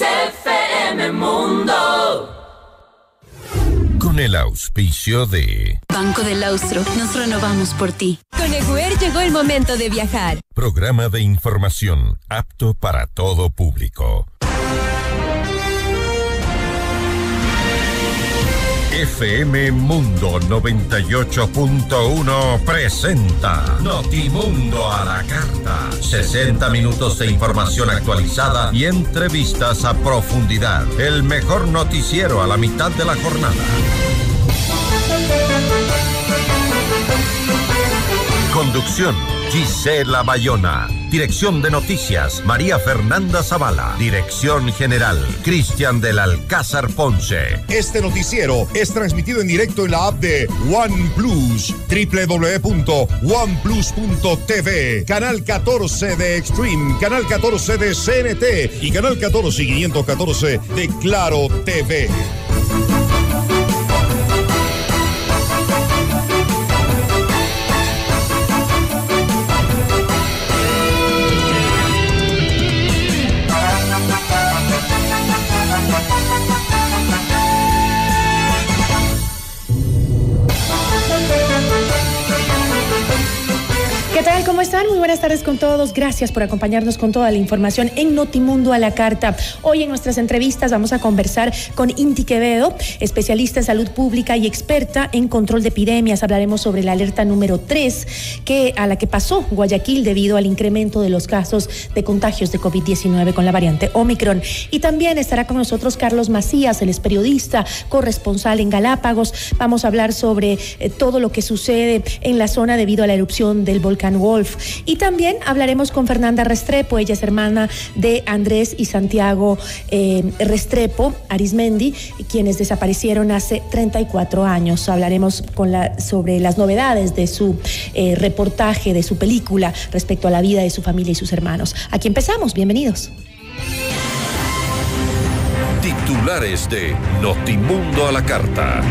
FM Mundo. Con el auspicio de Banco del Austro, nos renovamos por ti. Con Eguer llegó el momento de viajar. Programa de información apto para todo público. FM Mundo 98.1 presenta Notimundo a la carta. 60 minutos de información actualizada y entrevistas a profundidad. El mejor noticiero a la mitad de la jornada. Conducción, Gisela Bayona. Dirección de Noticias, María Fernanda Zavala. Dirección General, Cristian del Alcázar Ponce. Este noticiero es transmitido en directo en la app de OnePlus, www.oneplus.tv, Canal 14 de Extreme, Canal 14 de CNT y Canal 14 y 514 de Claro TV. ¿Qué tal? ¿Cómo están? Muy buenas tardes con todos. Gracias por acompañarnos con toda la información en Notimundo a la carta. Hoy en nuestras entrevistas vamos a conversar con Inti Quevedo, especialista en salud pública y experta en control de epidemias. Hablaremos sobre la alerta número 3 a la que pasó Guayaquil debido al incremento de los casos de contagios de COVID-19 con la variante Omicron. Y también estará con nosotros Carlos Macías, él es periodista, corresponsal en Galápagos. Vamos a hablar sobre todo lo que sucede en la zona debido a la erupción del volcán Wolf. Y también hablaremos con Fernanda Restrepo, ella es hermana de Andrés y Santiago Restrepo Arismendi, quienes desaparecieron hace 34 años. Hablaremos sobre las novedades de su reportaje, de su película respecto a la vida de su familia y sus hermanos. Aquí empezamos, bienvenidos. Titulares de Notimundo a la carta.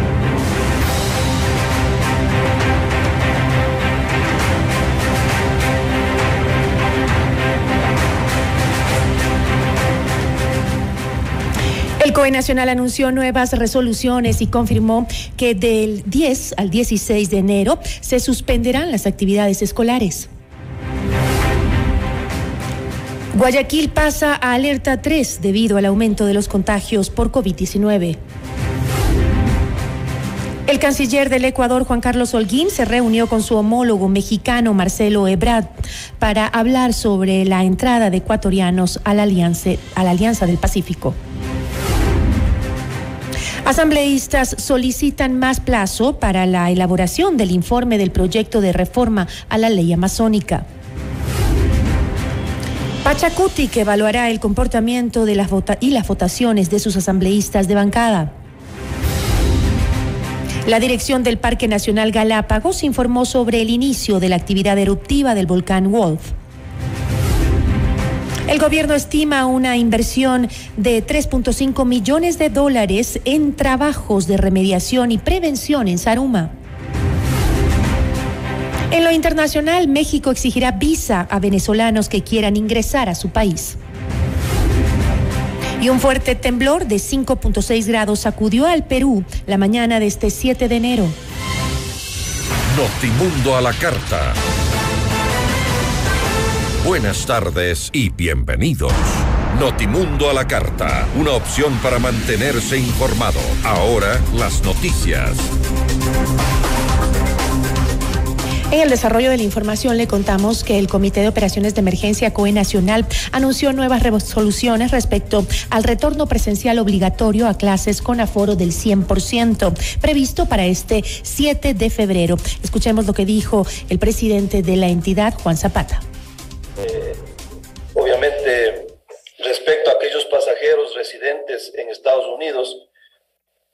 El COE Nacional anunció nuevas resoluciones y confirmó que del 10 al 16 de enero se suspenderán las actividades escolares. Guayaquil pasa a alerta 3 debido al aumento de los contagios por COVID-19. El canciller del Ecuador, Juan Carlos Holguín, se reunió con su homólogo mexicano, Marcelo Ebrard, para hablar sobre la entrada de ecuatorianos a la Alianza del Pacífico. Asambleístas solicitan más plazo para la elaboración del informe del proyecto de reforma a la ley amazónica. Pachacutic evaluará el comportamiento de las votaciones de sus asambleístas de bancada. La dirección del Parque Nacional Galápagos informó sobre el inicio de la actividad eruptiva del volcán Wolf. El gobierno estima una inversión de $3.5 millones en trabajos de remediación y prevención en Zaruma. En lo internacional, México exigirá visa a venezolanos que quieran ingresar a su país. Y un fuerte temblor de 5.6 grados sacudió al Perú la mañana de este 7 de enero. Notimundo a la carta. Buenas tardes y bienvenidos. Notimundo a la carta, una opción para mantenerse informado. Ahora las noticias. En el desarrollo de la información le contamos que el Comité de Operaciones de Emergencia COE Nacional anunció nuevas resoluciones respecto al retorno presencial obligatorio a clases con aforo del 100%, previsto para este 7 de febrero. Escuchemos lo que dijo el presidente de la entidad, Juan Zapata. Obviamente, respecto a aquellos pasajeros residentes en Estados Unidos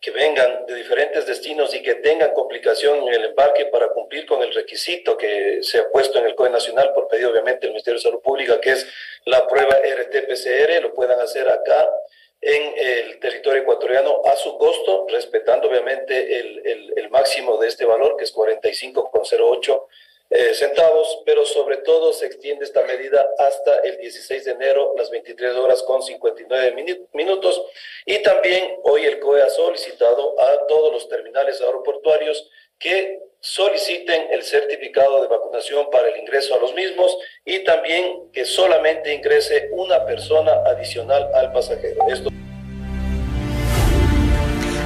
que vengan de diferentes destinos y que tengan complicación en el embarque para cumplir con el requisito que se ha puesto en el COE Nacional por pedido obviamente del Ministerio de Salud Pública, que es la prueba RT-PCR, lo puedan hacer acá en el territorio ecuatoriano a su costo, respetando obviamente el máximo de este valor, que es 45,08 centavos, pero sobre todo se extiende esta medida hasta el 16 de enero, las 23 horas con 59 minutos. Y también hoy el COE ha solicitado a todos los terminales aeroportuarios que soliciten el certificado de vacunación para el ingreso a los mismos y también que solamente ingrese una persona adicional al pasajero.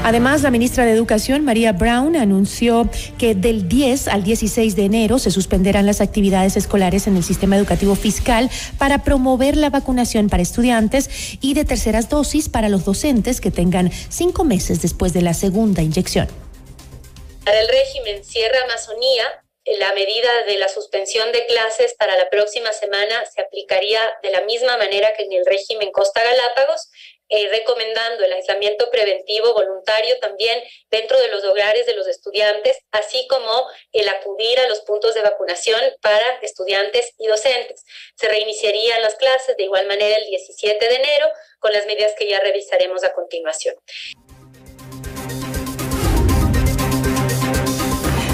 Además, la ministra de Educación, María Brown, anunció que del 10 al 16 de enero se suspenderán las actividades escolares en el sistema educativo fiscal para promover la vacunación para estudiantes y de terceras dosis para los docentes que tengan 5 meses después de la segunda inyección. Para el régimen Sierra Amazonía, la medida de la suspensión de clases para la próxima semana se aplicaría de la misma manera que en el régimen Costa Galápagos, recomendando el aislamiento preventivo voluntario también dentro de los hogares de los estudiantes, así como el acudir a los puntos de vacunación para estudiantes y docentes. Se reiniciarían las clases de igual manera el 17 de enero con las medidas que ya revisaremos a continuación.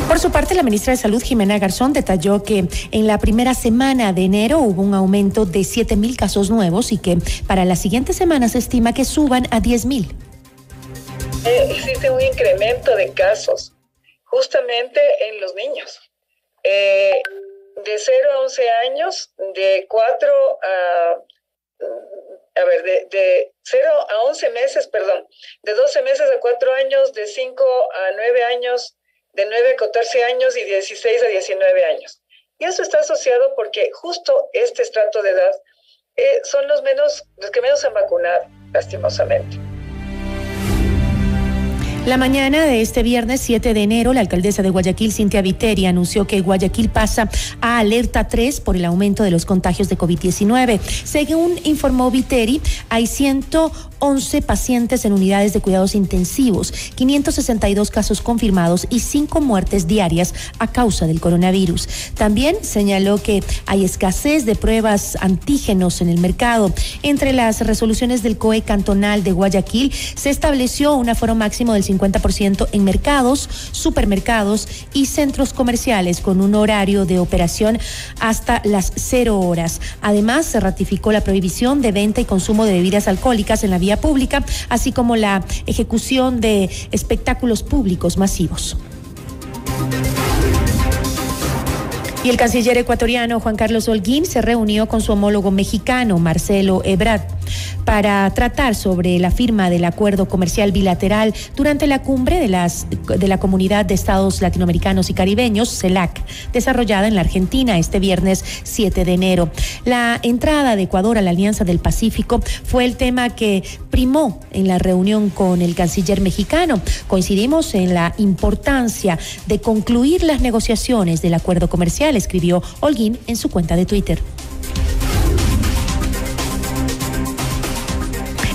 Por su parte, la ministra de Salud, Jimena Garzón, detalló que en la primera semana de enero hubo un aumento de 7,000 casos nuevos y que para la siguiente semana se estima que suban a 10,000. Existe un incremento de casos justamente en los niños. De 0 a 11 años, de 0 a 11 meses, de 12 meses a 4 años, de 5 a 9 años, de 9 a 14 años y 16 a 19 años. Y eso está asociado porque justo este estrato de edad son los que menos han vacunado, lastimosamente. La mañana de este viernes 7 de enero, la alcaldesa de Guayaquil, Cintia Viteri, anunció que Guayaquil pasa a alerta 3 por el aumento de los contagios de COVID-19. Según informó Viteri, hay 111 pacientes en unidades de cuidados intensivos, 562 casos confirmados y 5 muertes diarias a causa del coronavirus. También señaló que hay escasez de pruebas antígenos en el mercado. Entre las resoluciones del COE cantonal de Guayaquil se estableció un aforo máximo del 50% en mercados, supermercados y centros comerciales con un horario de operación hasta las 0 horas. Además, se ratificó la prohibición de venta y consumo de bebidas alcohólicas en la vía pública, así como la ejecución de espectáculos públicos masivos. Y el canciller ecuatoriano Juan Carlos Holguín se reunió con su homólogo mexicano Marcelo Ebrard para tratar sobre la firma del acuerdo comercial bilateral durante la cumbre de la Comunidad de Estados Latinoamericanos y Caribeños, CELAC, desarrollada en la Argentina este viernes 7 de enero. La entrada de Ecuador a la Alianza del Pacífico fue el tema que primó en la reunión con el canciller mexicano. Coincidimos en la importancia de concluir las negociaciones del acuerdo comercial, escribió Holguín en su cuenta de Twitter.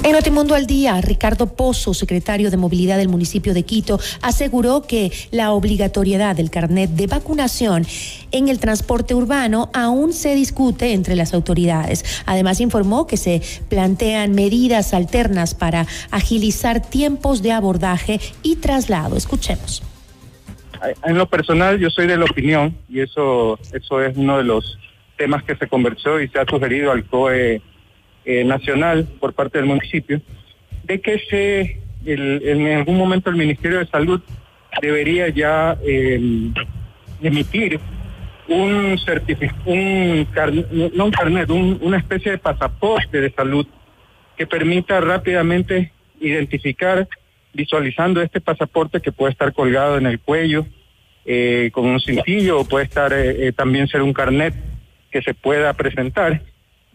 En Notimundo al Día, Ricardo Pozo, secretario de Movilidad del municipio de Quito, aseguró que la obligatoriedad del carnet de vacunación en el transporte urbano aún se discute entre las autoridades. Además, informó que se plantean medidas alternas para agilizar tiempos de abordaje y traslado. Escuchemos. En lo personal, yo soy de la opinión, y eso es uno de los temas que se conversó y se ha sugerido al COE nacional por parte del municipio, de que en algún momento el Ministerio de Salud debería ya emitir una especie de pasaporte de salud que permita rápidamente identificar, visualizando este pasaporte, que puede estar colgado en el cuello con un cintillo, o puede estar también ser un carnet que se pueda presentar,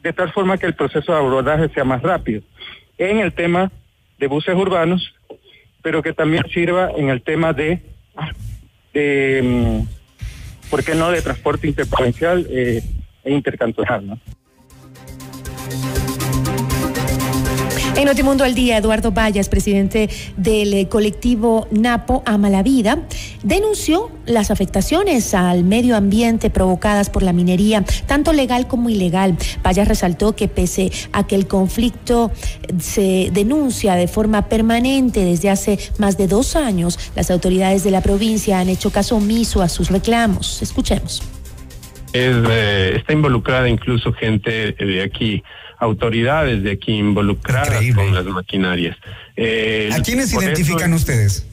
de tal forma que el proceso de abordaje sea más rápido en el tema de buses urbanos, pero que también sirva en el tema de ¿por qué no?, de transporte interprovincial e intercantonal, ¿no? En Notimundo al Día, Eduardo Vallas, presidente del colectivo Napo Ama la Vida, denunció las afectaciones al medio ambiente provocadas por la minería, tanto legal como ilegal. Vallas resaltó que pese a que el conflicto se denuncia de forma permanente desde hace más de 2 años, las autoridades de la provincia han hecho caso omiso a sus reclamos. Escuchemos. está involucrada incluso gente de aquí, autoridades de aquí involucradas con las maquinarias. ¿A quiénes identifican ustedes?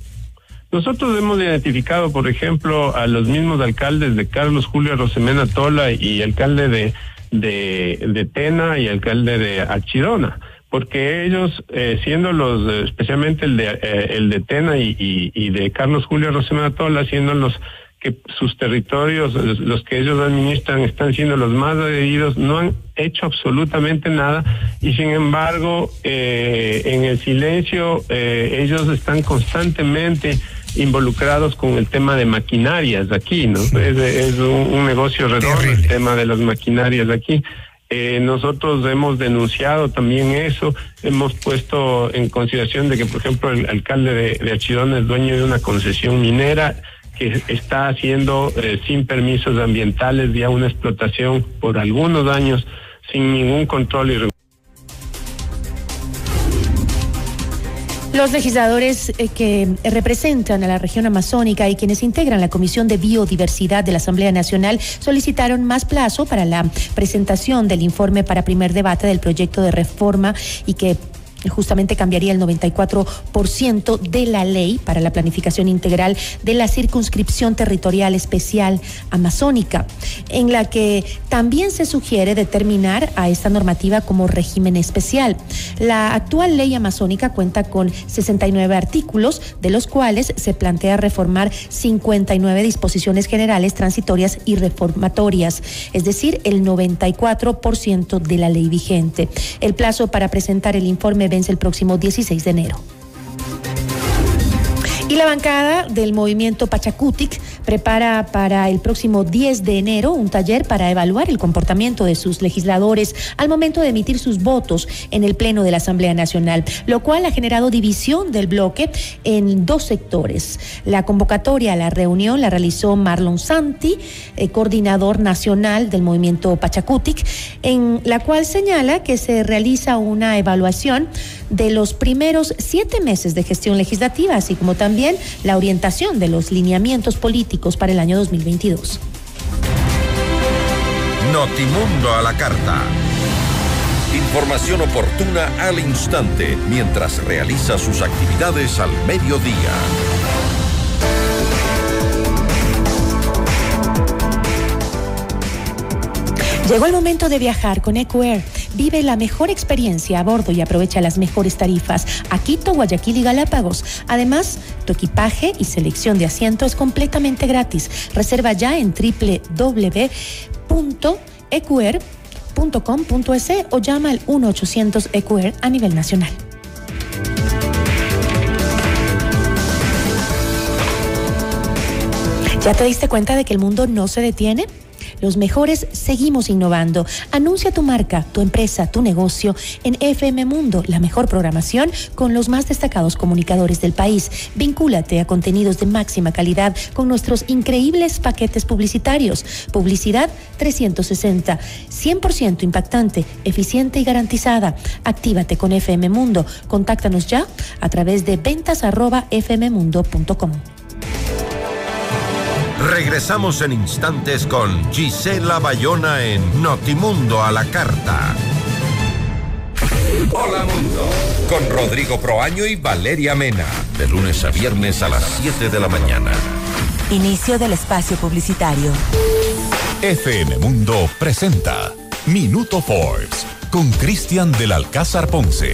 Nosotros hemos identificado, por ejemplo, a los mismos alcaldes de Carlos Julio Rosemena Tola y alcalde de Tena y alcalde de Archidona, porque ellos, siendo los, especialmente el de Tena y de Carlos Julio Rosemena Tola, siendo los que sus territorios, los que ellos administran, están siendo los más agredidos, no han hecho absolutamente nada, y sin embargo, en el silencio, ellos están constantemente involucrados con el tema de maquinarias aquí, ¿no? Sí. Es un negocio redondo el tema de las maquinarias aquí. Nosotros hemos denunciado también eso, hemos puesto en consideración de que, por ejemplo, el alcalde de Archidona es dueño de una concesión minera que está haciendo sin permisos ambientales ya una explotación por algunos años sin ningún control y Los legisladores que representan a la región amazónica y quienes integran la Comisión de Biodiversidad de la Asamblea Nacional solicitaron más plazo para la presentación del informe para primer debate del proyecto de reforma y que justamente cambiaría el 94% de la ley para la planificación integral de la circunscripción territorial especial amazónica, en la que también se sugiere determinar a esta normativa como régimen especial. La actual ley amazónica cuenta con 69 artículos, de los cuales se plantea reformar 59 disposiciones generales, transitorias y reformatorias, es decir, el 94% de la ley vigente. El plazo para presentar el informe vence el próximo 16 de enero. Y la bancada del movimiento Pachacutic prepara para el próximo 10 de enero un taller para evaluar el comportamiento de sus legisladores al momento de emitir sus votos en el Pleno de la Asamblea Nacional, lo cual ha generado división del bloque en dos sectores. La convocatoria a la reunión la realizó Marlon Santi, coordinador nacional del movimiento Pachacutic, en la cual señala que se realiza una evaluación de los primeros 7 meses de gestión legislativa, así como también la orientación de los lineamientos políticos para el año 2022. Notimundo a la carta. Información oportuna al instante mientras realiza sus actividades al mediodía. Llegó el momento de viajar con EcoAir. Vive la mejor experiencia a bordo y aprovecha las mejores tarifas a Quito, Guayaquil y Galápagos. Además, tu equipaje y selección de asiento es completamente gratis. Reserva ya en www.ecoair.com.es o llama al 1-800-EcoAir a nivel nacional. ¿Ya te diste cuenta de que el mundo no se detiene? Los mejores seguimos innovando. Anuncia tu marca, tu empresa, tu negocio en FM Mundo, la mejor programación con los más destacados comunicadores del país. Vincúlate a contenidos de máxima calidad con nuestros increíbles paquetes publicitarios. Publicidad 360, 100% impactante, eficiente y garantizada. Actívate con FM Mundo. Contáctanos ya a través de ventas@fmmundo.com. Regresamos en instantes con Gisela Bayona en Notimundo a la carta. Hola Mundo, con Rodrigo Proaño y Valeria Mena, de lunes a viernes a las 7 de la mañana. Inicio del espacio publicitario. FM Mundo presenta Minuto Forbes con Cristian del Alcázar Ponce.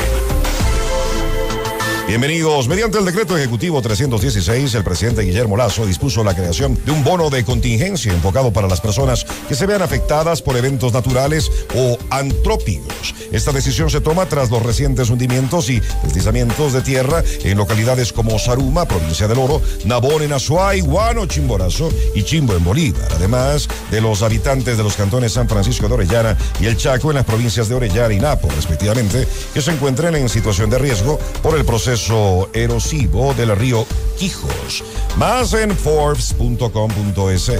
Bienvenidos. Mediante el decreto ejecutivo 316, el presidente Guillermo Lasso dispuso la creación de un bono de contingencia enfocado para las personas que se vean afectadas por eventos naturales o antrópicos. Esta decisión se toma tras los recientes hundimientos y deslizamientos de tierra en localidades como Saruma, provincia del Oro, Nabón en Azuay, Guano, Chimborazo y Chimbo en Bolívar, además de los habitantes de los cantones San Francisco de Orellana y El Chaco en las provincias de Orellana y Napo, respectivamente, que se encuentran en situación de riesgo por el proceso erosivo del río Quijos. Más en Forbes.com.es.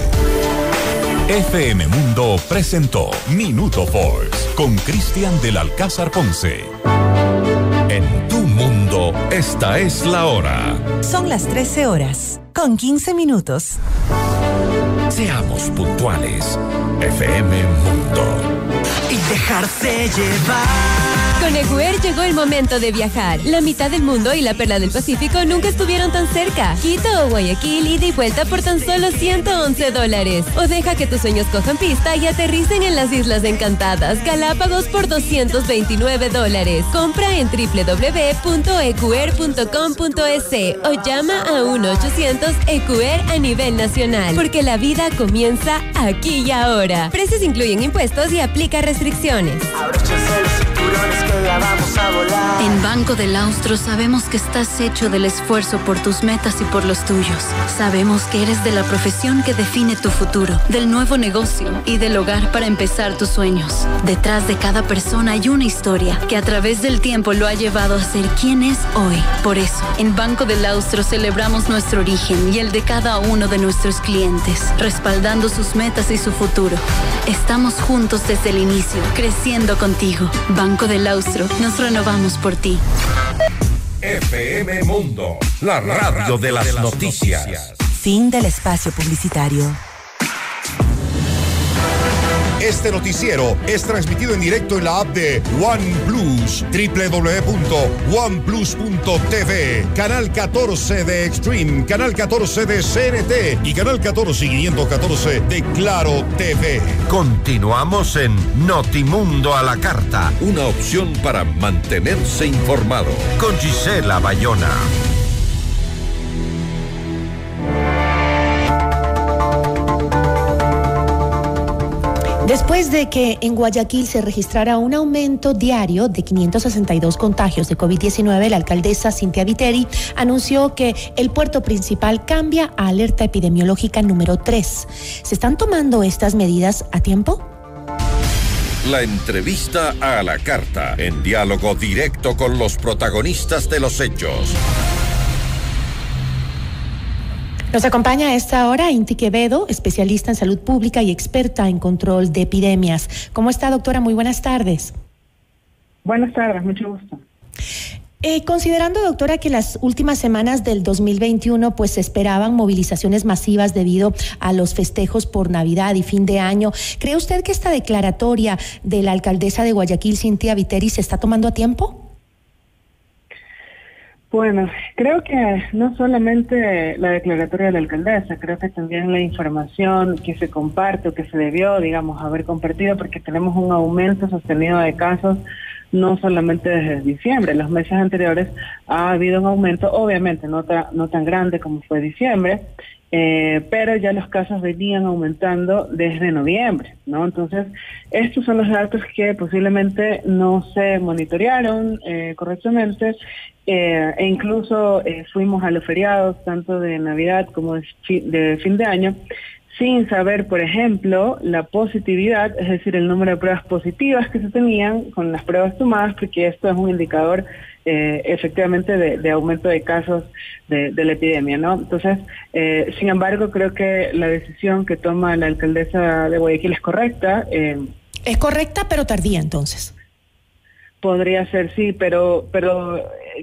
FM Mundo presentó Minuto Forbes con Cristian del Alcázar Ponce. En tu mundo, esta es la hora. Son las 13 horas, con 15 minutos. Seamos puntuales. FM Mundo. Y dejarse llevar. Con Ecuer llegó el momento de viajar. La mitad del mundo y la perla del Pacífico nunca estuvieron tan cerca. Quito o Guayaquil, ida y vuelta por tan solo $111. O deja que tus sueños cojan pista y aterricen en las Islas Encantadas, Galápagos por $229. Compra en www.ecuer.com.es o llama a 1-800-ECUER a nivel nacional. Porque la vida comienza aquí y ahora. Precios incluyen impuestos y aplica restricciones. En Banco del Austro sabemos que estás hecho del esfuerzo por tus metas y por los tuyos. Sabemos que eres de la profesión que define tu futuro, del nuevo negocio y del hogar para empezar tus sueños. Detrás de cada persona hay una historia que a través del tiempo lo ha llevado a ser quien es hoy. Por eso, en Banco del Austro celebramos nuestro origen y el de cada uno de nuestros clientes, respaldando sus metas y su futuro. Estamos juntos desde el inicio, creciendo contigo. Banco del Austro, nos renovamos por ti. FM Mundo, la radio de las noticias. Fin del espacio publicitario. Este noticiero es transmitido en directo en la app de OnePlus, www.oneplus.tv, Canal 14 de Extreme, Canal 14 de CNT y Canal 14 y 514 de Claro TV. Continuamos en Notimundo a la Carta, una opción para mantenerse informado. Con Gisela Bayona. Después de que en Guayaquil se registrara un aumento diario de 562 contagios de COVID-19, la alcaldesa Cynthia Viteri anunció que el puerto principal cambia a alerta epidemiológica número 3. ¿Se están tomando estas medidas a tiempo? La entrevista a la carta, en diálogo directo con los protagonistas de los hechos. Nos acompaña a esta hora Inti Quevedo, especialista en salud pública y experta en control de epidemias. ¿Cómo está, doctora? Muy buenas tardes. Buenas tardes, mucho gusto. Considerando, doctora, que las últimas semanas del 2021 pues se esperaban movilizaciones masivas debido a los festejos por Navidad y fin de año, ¿cree usted que esta declaratoria de la alcaldesa de Guayaquil, Cynthia Viteri, se está tomando a tiempo? Bueno, creo que no solamente la declaratoria de la alcaldesa, creo que también la información que se comparte o que se debió, digamos, haber compartido, porque tenemos un aumento sostenido de casos no solamente desde diciembre. Los meses anteriores ha habido un aumento, obviamente no tan grande como fue diciembre, pero ya los casos venían aumentando desde noviembre, ¿no? Entonces, estos son los datos que posiblemente no se monitorearon correctamente, e incluso fuimos a los feriados, tanto de Navidad como de fin de año, sin saber, por ejemplo, la positividad, es decir, el número de pruebas positivas que se tenían con las pruebas tomadas, porque esto es un indicador efectivamente de aumento de casos de la epidemia, ¿no? Entonces, sin embargo, creo que la decisión que toma la alcaldesa de Guayaquil es correcta. Es correcta, pero tardía, entonces. Podría ser, sí, pero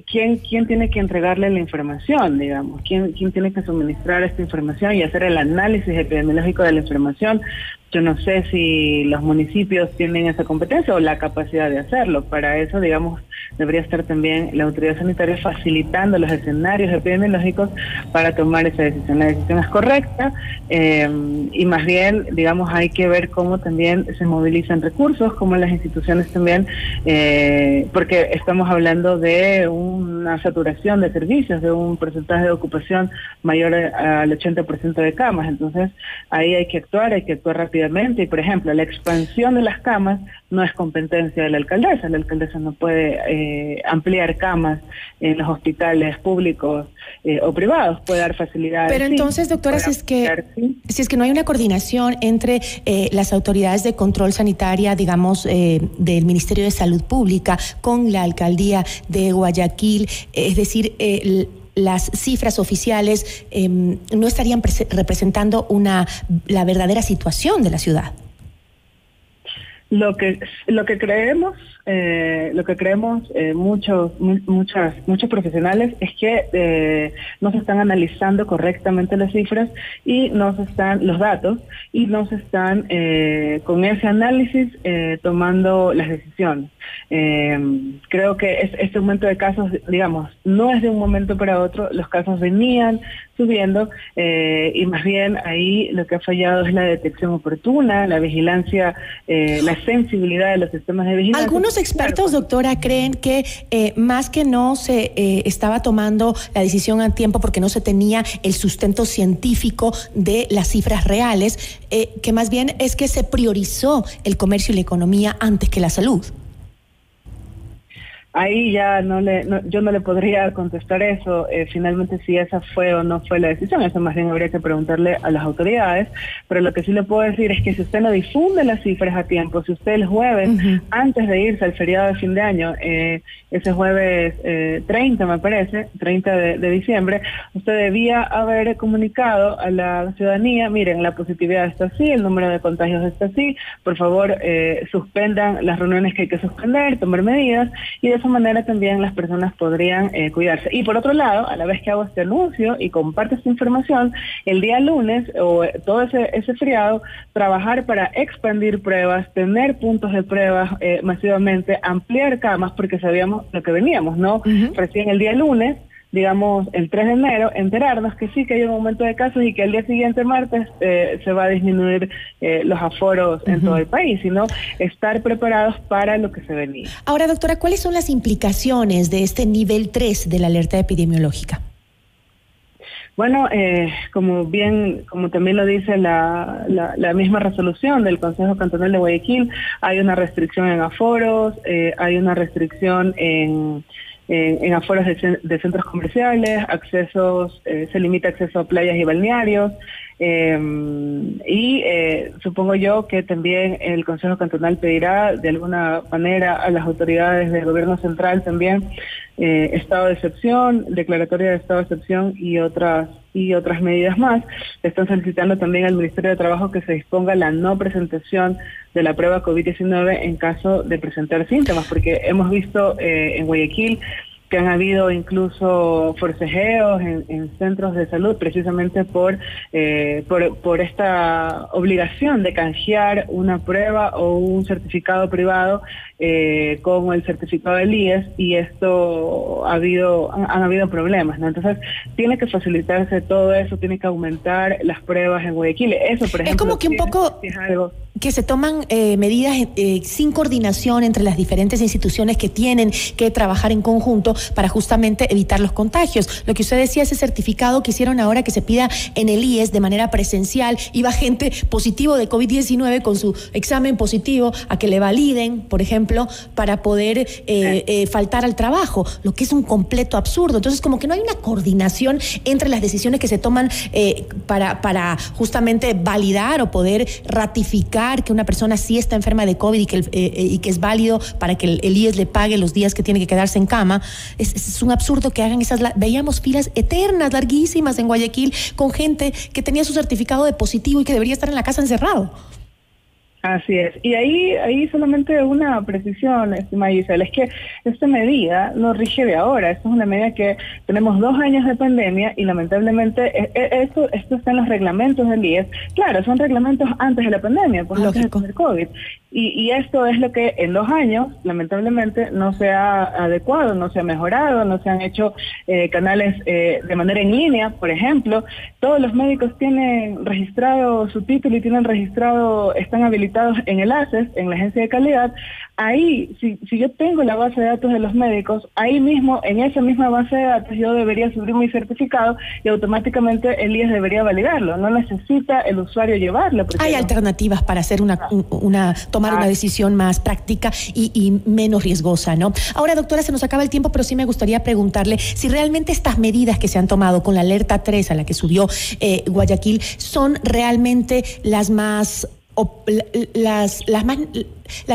¿quién tiene que entregarle la información, digamos? ¿Quién tiene que suministrar esta información y hacer el análisis epidemiológico de la información? Yo no sé si los municipios tienen esa competencia o la capacidad de hacerlo. Para eso, digamos, debería estar también la autoridad sanitaria facilitando los escenarios epidemiológicos para tomar esa decisión. La decisión es correcta y más bien, digamos, hay que ver cómo también se movilizan recursos, cómo las instituciones también, porque estamos hablando de una saturación de servicios, de un porcentaje de ocupación mayor al 80% de camas. Entonces, ahí hay que actuar rápidamente. Y, por ejemplo, la expansión de las camas no es competencia de la alcaldesa. La alcaldesa no puede ampliar camas en los hospitales públicos o privados, puede dar facilidades. Pero entonces, doctora, si es que no hay una coordinación entre las autoridades de control sanitaria, digamos, del Ministerio de Salud Pública con la alcaldía de Guayaquil, es decir, las cifras oficiales no estarían representando la verdadera situación de la ciudad. Lo que creemos creemos muchos profesionales es que no se están analizando correctamente las cifras y los datos, y no se están con ese análisis tomando las decisiones. Creo que este aumento de casos, digamos, no es de un momento para otro, los casos venían subiendo, y más bien ahí lo que ha fallado es la detección oportuna, la vigilancia, la sensibilidad de los sistemas de vigilancia. Algunos expertos, doctora, creen que más que no se estaba tomando la decisión a tiempo porque no se tenía el sustento científico de las cifras reales, que más bien es que se priorizó el comercio y la economía antes que la salud. Ahí ya yo no le podría contestar eso, finalmente si esa fue o no fue la decisión, eso más bien habría que preguntarle a las autoridades, pero lo que sí le puedo decir es que si usted no difunde las cifras a tiempo, si usted el jueves, antes de irse al feriado de fin de año, ese jueves 30 me parece, 30 de diciembre, usted debía haber comunicado a la ciudadanía, miren, la positividad está así, el número de contagios está así, por favor suspendan las reuniones que hay que suspender, tomar medidas, y de esa manera también las personas podrían cuidarse. Y por otro lado, a la vez que hago este anuncio y comparto esta información, el día lunes o todo ese feriado, trabajar para expandir pruebas, tener puntos de pruebas masivamente, ampliar camas, porque sabíamos lo que veníamos, ¿no? Recién el día lunes, digamos, el 3 de enero, enterarnos que sí, que hay un aumento de casos y que el día siguiente, martes, se va a disminuir los aforos en todo el país, sino estar preparados para lo que se venía. Ahora, doctora, ¿cuáles son las implicaciones de este nivel 3 de la alerta epidemiológica? Bueno, como también lo dice la misma resolución del Consejo Cantonal de Guayaquil, hay una restricción en aforos, hay una restricción en aforos de centros comerciales, se limita acceso a playas y balnearios, y supongo yo que también el Consejo Cantonal pedirá de alguna manera a las autoridades del gobierno central también estado de excepción, declaratoria de estado de excepción y otras medidas más. Están solicitando también al Ministerio de Trabajo que se disponga la no presentación de la prueba COVID-19 en caso de presentar síntomas, porque hemos visto en Guayaquil que han habido incluso forcejeos en centros de salud precisamente por esta obligación de canjear una prueba o un certificado privado con el certificado del IES, y esto han habido problemas, ¿no? Entonces tiene que facilitarse todo eso, tiene que aumentar las pruebas en Guayaquil. Eso, por ejemplo, es como que un poco es algo que se toman medidas sin coordinación entre las diferentes instituciones que tienen que trabajar en conjunto para justamente evitar los contagios. Lo que usted decía, ese certificado que hicieron ahora que se pida en el IES de manera presencial, iba gente positivo de COVID-19 con su examen positivo a que le validen, por ejemplo, para poder faltar al trabajo, lo que es un completo absurdo. Entonces, como que no hay una coordinación entre las decisiones que se toman para justamente validar o poder ratificar que una persona sí está enferma de COVID y que es válido para que el IES le pague los días que tiene que quedarse en cama. Es un absurdo que hagan veíamos filas eternas, larguísimas en Guayaquil, con gente que tenía su certificado de positivo y que debería estar en la casa encerrado. Así es. Y ahí solamente una precisión, estimada Gisela, es que esta medida no rige de ahora. Esto es una medida que tenemos 2 años de pandemia y lamentablemente esto está en los reglamentos del IES. Claro, son reglamentos antes de la pandemia, por antes del COVID. Y esto es lo que en 2 años, lamentablemente, no se ha adecuado, no se ha mejorado, no se han hecho canales de manera en línea, por ejemplo. Todos los médicos tienen registrado su título y están habilitados en el ACES, en la Agencia de Calidad. Ahí, si yo tengo la base de datos de los médicos, ahí mismo, en esa misma base de datos, yo debería subir mi certificado y automáticamente el IES debería validarlo. No necesita el usuario llevarlo. Hay alternativas para hacer tomar una decisión más práctica y menos riesgosa, ¿no? Ahora, doctora, se nos acaba el tiempo, pero sí me gustaría preguntarle si realmente estas medidas que se han tomado con la alerta 3 a la que subió Guayaquil son realmente las más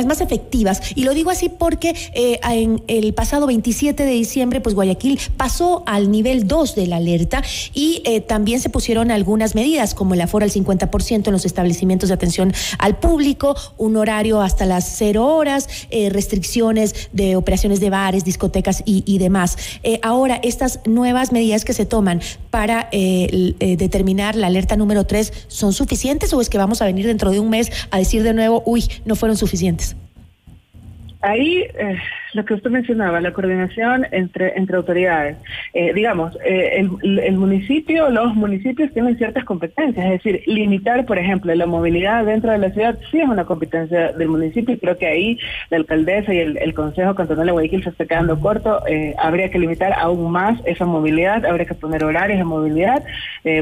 más efectivas. Y lo digo así porque en el pasado 27 de diciembre, pues Guayaquil pasó al nivel 2 de la alerta y también se pusieron algunas medidas, como el aforo al 50% en los establecimientos de atención al público, un horario hasta las 0 horas, restricciones de operaciones de bares, discotecas y demás. Ahora, estas nuevas medidas que se toman para determinar la alerta número 3, ¿son suficientes o es que vamos a venir dentro de un mes a decir de nuevo, no fueron suficientes? Ahí, lo que usted mencionaba, la coordinación entre autoridades. El municipio, los municipios tienen ciertas competencias, es decir, limitar, por ejemplo, la movilidad dentro de la ciudad sí es una competencia del municipio, y creo que ahí la alcaldesa y el Consejo Cantonal de Guayaquil se está quedando corto. Habría que limitar aún más esa movilidad, habría que poner horarios de movilidad,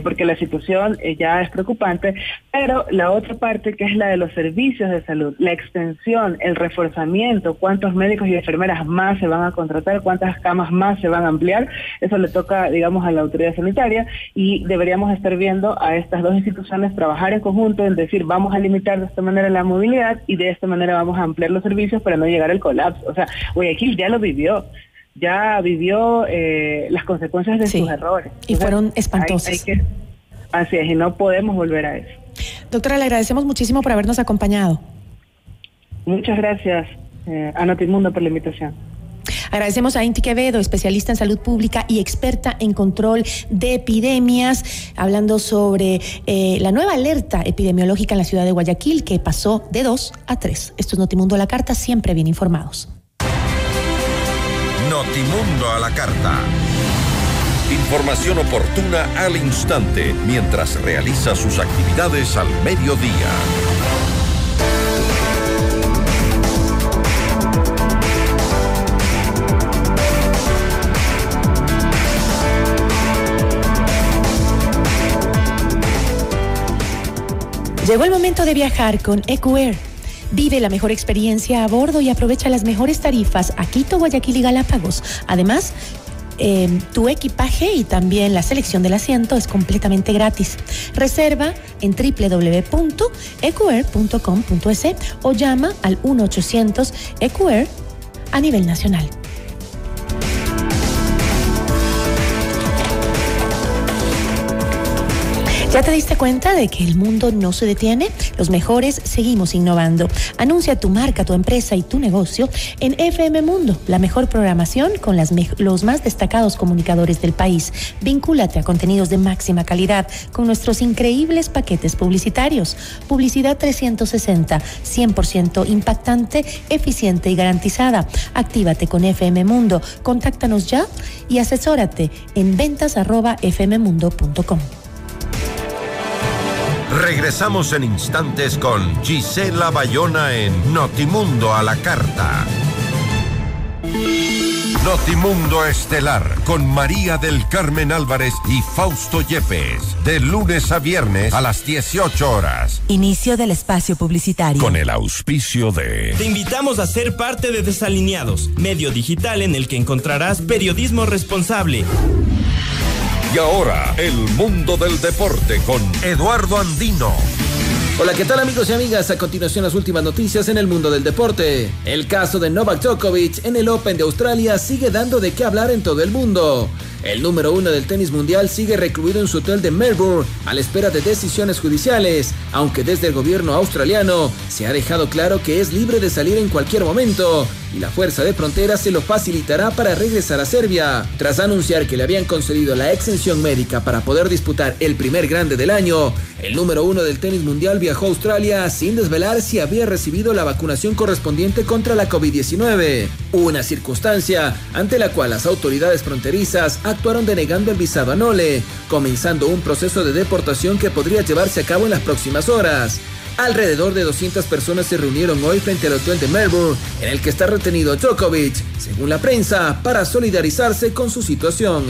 porque la situación ya es preocupante, pero la otra parte, que es la de los servicios de salud, la extensión, el reforzamiento, cuántos médicos y enfermeras más se van a contratar, cuántas camas más se van a ampliar, eso le toca, digamos, a la autoridad sanitaria, y deberíamos estar viendo a estas dos instituciones trabajar en conjunto en decir, vamos a limitar de esta manera la movilidad y de esta manera vamos a ampliar los servicios para no llegar al colapso. O sea, Guayaquil ya lo vivió. Ya vivió las consecuencias de sus errores. Y fueron espantosas. Así es, y no podemos volver a eso. Doctora, le agradecemos muchísimo por habernos acompañado. Muchas gracias a Notimundo por la invitación. Agradecemos a Inti Quevedo, especialista en salud pública y experta en control de epidemias, hablando sobre la nueva alerta epidemiológica en la ciudad de Guayaquil, que pasó de 2 a 3. Esto es Notimundo a la Carta, siempre bien informados. Notimundo a la Carta. Información oportuna al instante, mientras realiza sus actividades al mediodía. Llegó el momento de viajar con EcoAir. Vive la mejor experiencia a bordo y aprovecha las mejores tarifas a Quito, Guayaquil y Galápagos. Además, tu equipaje y también la selección del asiento es completamente gratis. Reserva en www.ecoair.com.es o llama al 1-800 EcoAir a nivel nacional. ¿Ya te diste cuenta de que el mundo no se detiene? Los mejores seguimos innovando. Anuncia tu marca, tu empresa y tu negocio en FM Mundo, la mejor programación con los más destacados comunicadores del país. Vincúlate a contenidos de máxima calidad con nuestros increíbles paquetes publicitarios. Publicidad 360, 100% impactante, eficiente y garantizada. Actívate con FM Mundo. Contáctanos ya y asesórate en ventas@fmmundo.com. Regresamos en instantes con Gisela Bayona en Notimundo a la Carta. Notimundo Estelar con María del Carmen Álvarez y Fausto Yepes, de lunes a viernes a las 18 horas. Inicio del espacio publicitario. Con el auspicio de... Te invitamos a ser parte de Desalineados, medio digital en el que encontrarás periodismo responsable. Y ahora, el mundo del deporte con Eduardo Andino. Hola, ¿qué tal amigos y amigas? A continuación las últimas noticias en el mundo del deporte. El caso de Novak Djokovic en el Open de Australia sigue dando de qué hablar en todo el mundo. El número 1 del tenis mundial sigue recluido en su hotel de Melbourne a la espera de decisiones judiciales, aunque desde el gobierno australiano se ha dejado claro que es libre de salir en cualquier momento y la fuerza de frontera se lo facilitará para regresar a Serbia. Tras anunciar que le habían concedido la exención médica para poder disputar el primer grande del año, el número 1 del tenis mundial viajó a Australia sin desvelar si había recibido la vacunación correspondiente contra la COVID-19, una circunstancia ante la cual las autoridades fronterizas actuaron denegando el visado a Nole, comenzando un proceso de deportación que podría llevarse a cabo en las próximas horas. Alrededor de 200 personas se reunieron hoy frente al hotel de Melbourne, en el que está retenido Djokovic, según la prensa, para solidarizarse con su situación.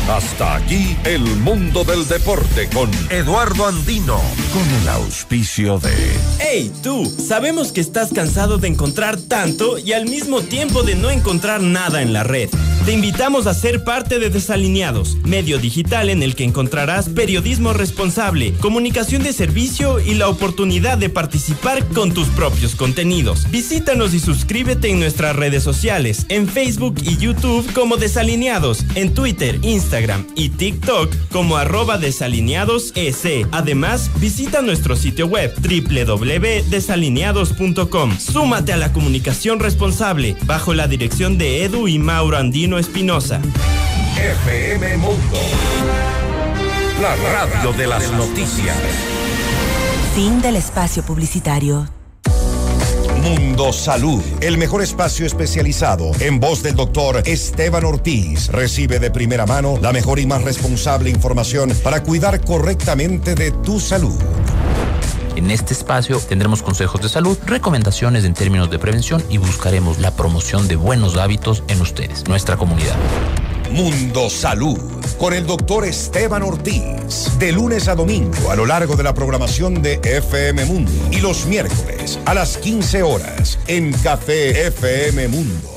Hasta aquí el mundo del deporte con Eduardo Andino, con el auspicio de... ¡Hey, tú! Sabemos que estás cansado de encontrar tanto y al mismo tiempo de no encontrar nada en la red. Te invitamos a ser parte de Desalineados, medio digital en el que encontrarás periodismo responsable, comunicación de servicio y la oportunidad de participar con tus propios contenidos. Visítanos y suscríbete en nuestras redes sociales, en Facebook y YouTube como Desalineados, en Twitter, Instagram y TikTok como @desalineadosec. Además, visita nuestro sitio web www.desalineados.com. Súmate a la comunicación responsable bajo la dirección de Edu y Mauro Andino Espinosa. FM Mundo, la radio de las noticias. Fin del espacio publicitario. Mundo Salud, el mejor espacio especializado en voz del doctor Esteban Ortiz. Recibe de primera mano la mejor y más responsable información para cuidar correctamente de tu salud. En este espacio tendremos consejos de salud, recomendaciones en términos de prevención y buscaremos la promoción de buenos hábitos en ustedes, nuestra comunidad. Mundo Salud, con el doctor Esteban Ortiz, de lunes a domingo a lo largo de la programación de FM Mundo y los miércoles a las 15 horas en Café FM Mundo.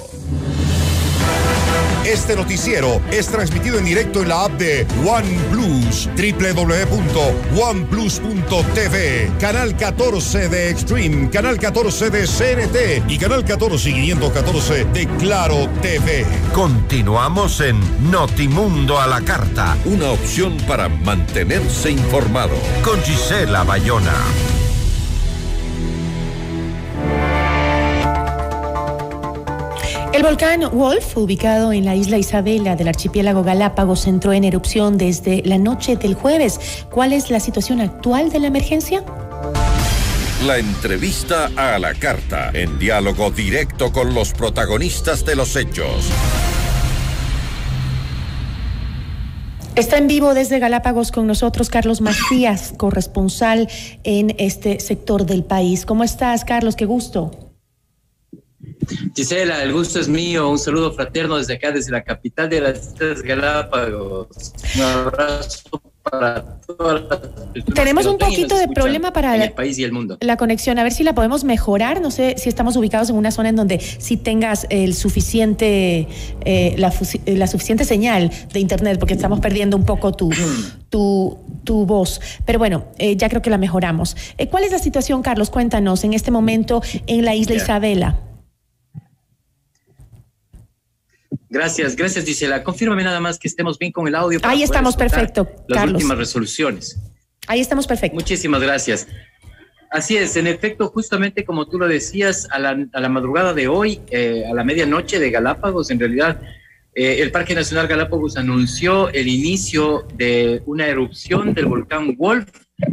Este noticiero es transmitido en directo en la app de OnePlus, www.oneplus.tv, canal 14 de Extreme, canal 14 de CNT y canal 14 y 514 de Claro TV. Continuamos en Notimundo a la Carta, una opción para mantenerse informado, con Gisela Bayona. El volcán Wolf, ubicado en la isla Isabela del archipiélago Galápagos, entró en erupción desde la noche del jueves. ¿Cuál es la situación actual de la emergencia? La entrevista a la carta, en diálogo directo con los protagonistas de los hechos. Está en vivo desde Galápagos con nosotros Carlos Macías, corresponsal en este sector del país. ¿Cómo estás, Carlos? Qué gusto. Gisela, el gusto es mío. Un saludo fraterno desde acá, desde la capital de las Islas Galápagos. Un abrazo para todas las personas. Tenemos un poquito de problema para el país y el mundo. La conexión, a ver si la podemos mejorar. No sé si estamos ubicados en una zona en donde sí tengas el suficiente, la suficiente señal de internet, porque estamos perdiendo un poco tu voz. Pero bueno, ya creo que la mejoramos. ¿Cuál es la situación, Carlos? Cuéntanos en este momento en la isla Isabela. Gracias, Gisela. Confírmame nada más que estemos bien con el audio. Ahí estamos, perfecto, las Carlos. Últimas resoluciones. Ahí estamos, perfecto. Muchísimas gracias. Así es, en efecto, justamente como tú lo decías, a la madrugada de hoy, a la medianoche de Galápagos, en realidad, el Parque Nacional Galápagos anunció el inicio de una erupción del volcán Wolf,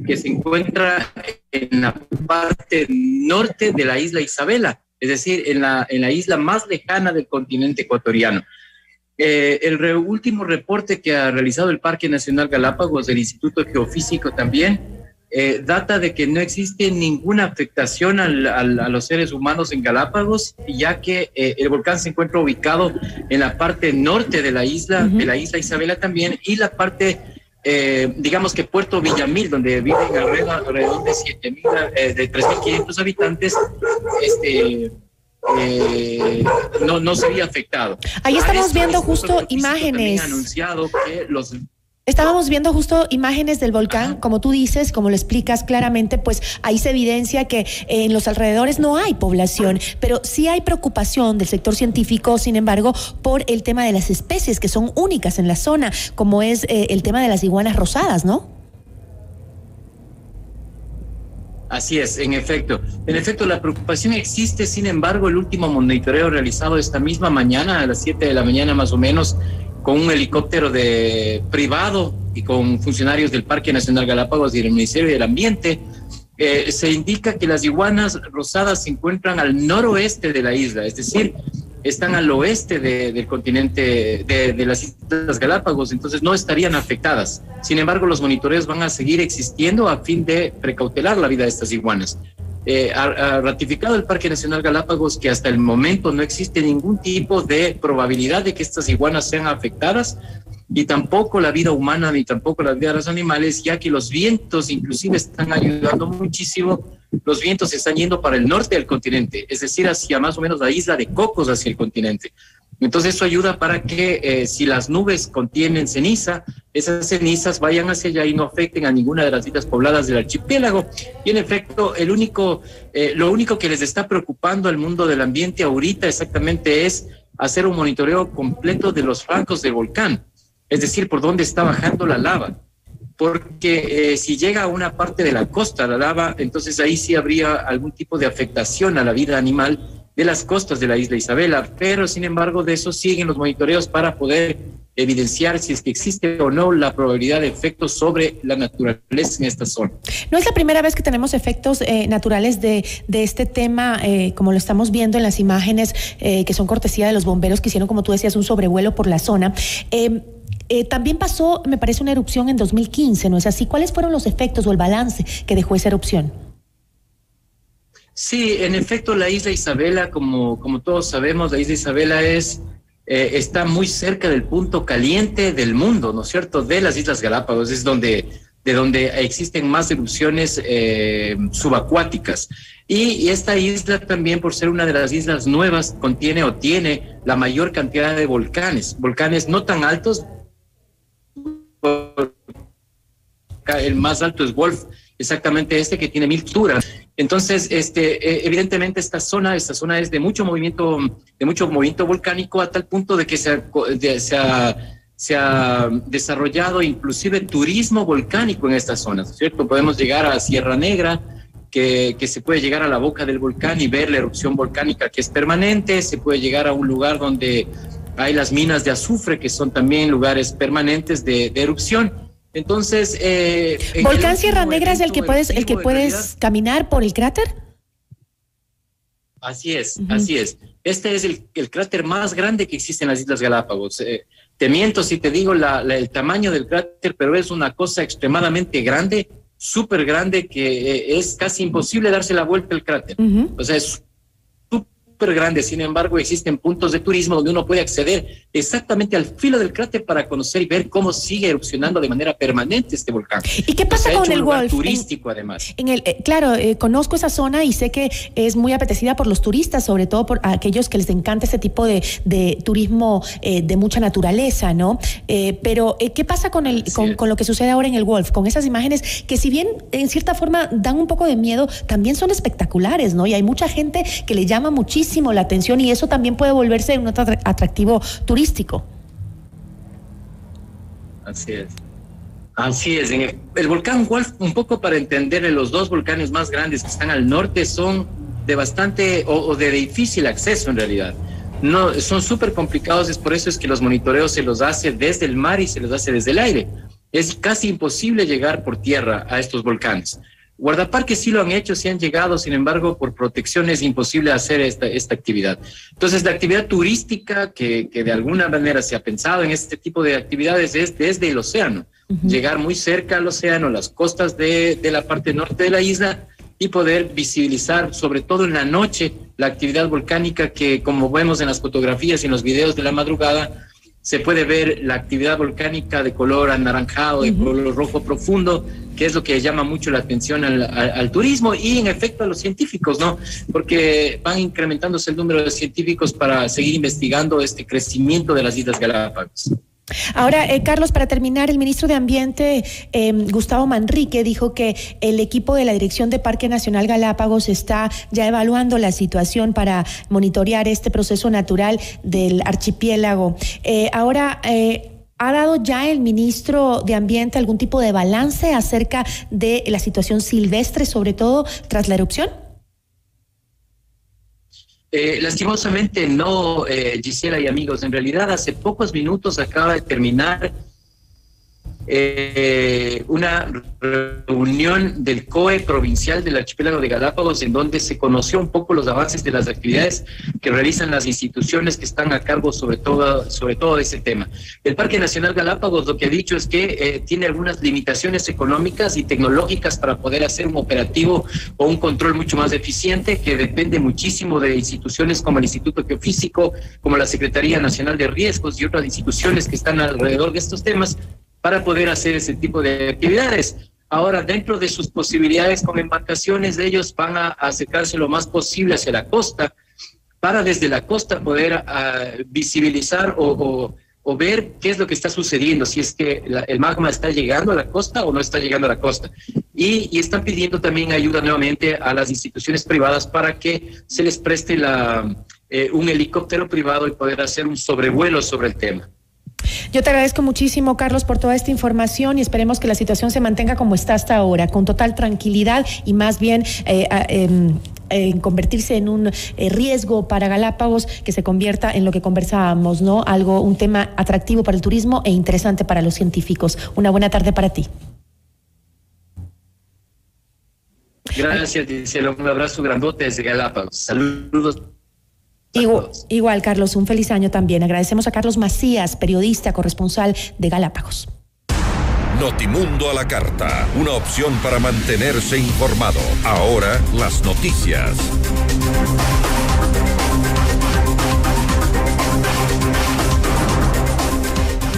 que se encuentra en la parte norte de la isla Isabela, es decir, en la isla más lejana del continente ecuatoriano. El último reporte que ha realizado el Parque Nacional Galápagos, del Instituto Geofísico también, data de que no existe ninguna afectación a los seres humanos en Galápagos, ya que el volcán se encuentra ubicado en la parte norte de la isla Isabela también, y la parte, digamos que Puerto Villamil, donde viven alrededor de 3.500 habitantes, no sería afectado. Ahí estamos viendo justo imágenes. Anunciado que Estábamos viendo justo imágenes del volcán, como tú dices, como lo explicas claramente, pues ahí se evidencia que en los alrededores no hay población, pero sí hay preocupación del sector científico, sin embargo, por el tema de las especies que son únicas en la zona, como es el tema de las iguanas rosadas, ¿no? Así es, en efecto. En efecto, la preocupación existe, sin embargo, el último monitoreo realizado esta misma mañana, a las 7 de la mañana más o menos, con un helicóptero privado y con funcionarios del Parque Nacional Galápagos y del Ministerio del Ambiente, se indica que las iguanas rosadas se encuentran al noroeste de la isla, es decir, están al oeste del continente de las Islas Galápagos, entonces no estarían afectadas. Sin embargo, los monitoreos van a seguir existiendo a fin de precautelar la vida de estas iguanas. Ha ratificado el Parque Nacional Galápagos que hasta el momento no existe ningún tipo de probabilidad de que estas iguanas sean afectadas, y tampoco la vida humana ni tampoco la vida de los animales, ya que los vientos inclusive están ayudando muchísimo. Los vientos están yendo para el norte del continente, es decir, hacia más o menos la isla de Cocos, hacia el continente. Entonces eso ayuda para que si las nubes contienen ceniza, esas cenizas vayan hacia allá y no afecten a ninguna de las islas pobladas del archipiélago. Y en efecto, lo único que les está preocupando al mundo del ambiente ahorita exactamente es hacer un monitoreo completo de los flancos del volcán, es decir, por dónde está bajando la lava. Porque si llega a una parte de la costa la lava, entonces ahí sí habría algún tipo de afectación a la vida animal de las costas de la isla Isabela, pero sin embargo de eso siguen los monitoreos para poder evidenciar si es que existe o no la probabilidad de efectos sobre la naturaleza en esta zona. No es la primera vez que tenemos efectos naturales de este tema, como lo estamos viendo en las imágenes que son cortesía de los bomberos que hicieron, como tú decías, un sobrevuelo por la zona. También pasó, me parece, una erupción en 2015, ¿no es así? ¿Cuáles fueron los efectos o el balance que dejó esa erupción? Sí, en efecto, la isla Isabela, como todos sabemos, la isla Isabela está muy cerca del punto caliente del mundo, ¿no es cierto?, de las Islas Galápagos, es de donde existen más erupciones subacuáticas. Y esta isla también, por ser una de las islas nuevas, tiene la mayor cantidad de volcanes no tan altos. El más alto es Wolf, exactamente que tiene 1000 alturas. Entonces, evidentemente esta zona es de mucho movimiento volcánico, a tal punto de que se ha desarrollado inclusive turismo volcánico en esta zona, ¿cierto? Podemos llegar a Sierra Negra, que se puede llegar a la boca del volcán y ver la erupción volcánica que es permanente. Se puede llegar a un lugar donde hay las minas de azufre, que son también lugares permanentes de erupción. Entonces, ¿Volcán Sierra Negra es el que puedes caminar por el cráter? Así es, así es. Este es el cráter más grande que existe en las Islas Galápagos. Te miento si te digo el tamaño del cráter, pero es una cosa extremadamente grande, súper grande, que es casi imposible darse la vuelta al cráter. O sea, es súper grande. Sin embargo, existen puntos de turismo donde uno puede acceder exactamente al filo del cráter para conocer y ver cómo sigue erupcionando de manera permanente este volcán. ¿Y qué pasa con el Wolf? Turístico, además. Claro, conozco esa zona y sé que es muy apetecida por los turistas, sobre todo por aquellos que les encanta este tipo de turismo de mucha naturaleza, ¿no? Pero, ¿qué pasa con lo que sucede ahora en el Wolf? Con esas imágenes que, si bien en cierta forma dan un poco de miedo, también son espectaculares, ¿no? Y hay mucha gente que le llama muchísimo la atención, y eso también puede volverse un atractivo turístico. Así es. Así es. El volcán Wolf, un poco para entender, los dos volcanes más grandes que están al norte son de bastante o de difícil acceso en realidad. No, son súper complicados, es por eso es que los monitoreos se los hace desde el mar y se los hace desde el aire. Es casi imposible llegar por tierra a estos volcanes. Guardaparques sí lo han hecho, sí han llegado, sin embargo, por protección es imposible hacer esta actividad. Entonces, la actividad turística que de alguna manera se ha pensado en este tipo de actividades es desde el océano. Llegar muy cerca al océano, las costas de la parte norte de la isla, y poder visibilizar, sobre todo en la noche, la actividad volcánica que, como vemos en las fotografías y en los videos de la madrugada, se puede ver la actividad volcánica de color anaranjado, de color rojo profundo, que es lo que llama mucho la atención al turismo y en efecto a los científicos, ¿no? Porque van incrementándose el número de científicos para seguir investigando este crecimiento de las Islas Galápagos. Ahora, Carlos, para terminar, el ministro de Ambiente, Gustavo Manrique, dijo que el equipo de la Dirección de Parque Nacional Galápagos está ya evaluando la situación para monitorear este proceso natural del archipiélago. ¿Ha dado ya el ministro de Ambiente algún tipo de balance acerca de la situación silvestre, sobre todo tras la erupción? Lastimosamente no, Gisela y amigos. En realidad, hace pocos minutos acaba de terminar una reunión del COE provincial del archipiélago de Galápagos, en donde se conoció un poco los avances de las actividades que realizan las instituciones que están a cargo sobre todo de ese tema. El Parque Nacional Galápagos lo que ha dicho es que tiene algunas limitaciones económicas y tecnológicas para poder hacer un operativo o un control mucho más eficiente, que depende muchísimo de instituciones como el Instituto Geofísico, como la Secretaría Nacional de Riesgos y otras instituciones que están alrededor de estos temas, para poder hacer ese tipo de actividades. Ahora, dentro de sus posibilidades con embarcaciones, ellos van a acercarse lo más posible hacia la costa, para desde la costa poder visibilizar o ver qué es lo que está sucediendo, si es que el magma está llegando a la costa o no está llegando a la costa. Y están pidiendo también ayuda nuevamente a las instituciones privadas para que se les preste un helicóptero privado y poder hacer un sobrevuelo sobre el tema. Yo te agradezco muchísimo, Carlos, por toda esta información y esperemos que la situación se mantenga como está hasta ahora, con total tranquilidad y más bien en convertirse en un riesgo para Galápagos, que se convierta en lo que conversábamos, ¿no? Un tema atractivo para el turismo e interesante para los científicos. Una buena tarde para ti. Gracias, Gisela. Un abrazo grandote desde Galápagos. Saludos. Igual, Carlos, un feliz año también. Agradecemos a Carlos Macías, periodista, corresponsal de Galápagos. Notimundo a la carta, una opción para mantenerse informado. Ahora las noticias.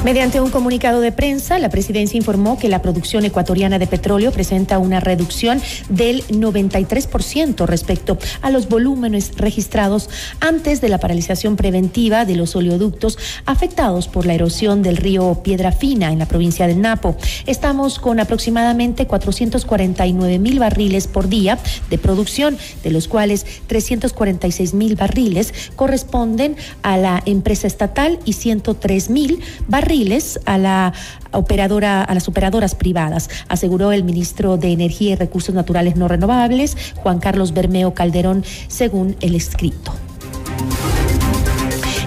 Mediante un comunicado de prensa, la presidencia informó que la producción ecuatoriana de petróleo presenta una reducción del 93% respecto a los volúmenes registrados antes de la paralización preventiva de los oleoductos afectados por la erosión del río Piedra Fina en la provincia del Napo. Estamos con aproximadamente 449.000 barriles por día de producción, de los cuales 346.000 barriles corresponden a la empresa estatal y 103.000 barriles a las operadoras privadas, aseguró el ministro de Energía y Recursos Naturales No Renovables, Juan Carlos Bermeo Calderón, según el escrito.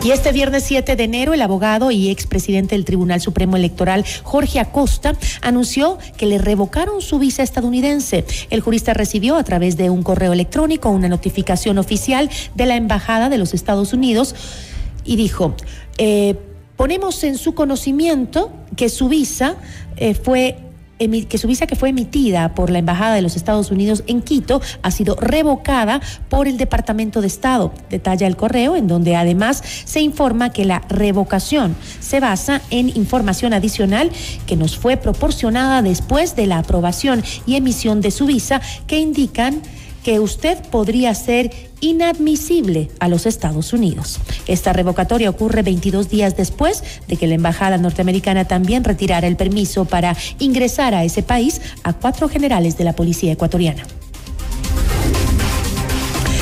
Y este viernes 7 de enero, el abogado y expresidente del Tribunal Supremo Electoral, Jorge Acosta, anunció que le revocaron su visa estadounidense. El jurista recibió a través de un correo electrónico una notificación oficial de la Embajada de los Estados Unidos y dijo: ponemos en su conocimiento que su visa que fue emitida por la Embajada de los Estados Unidos en Quito ha sido revocada por el Departamento de Estado. Detalla el correo, en donde además se informa que la revocación se basa en información adicional que nos fue proporcionada después de la aprobación y emisión de su visa, que indican que usted podría ser inadmisible a los Estados Unidos. Esta revocatoria ocurre 22 días después de que la embajada norteamericana también retirara el permiso para ingresar a ese país a 4 generales de la policía ecuatoriana.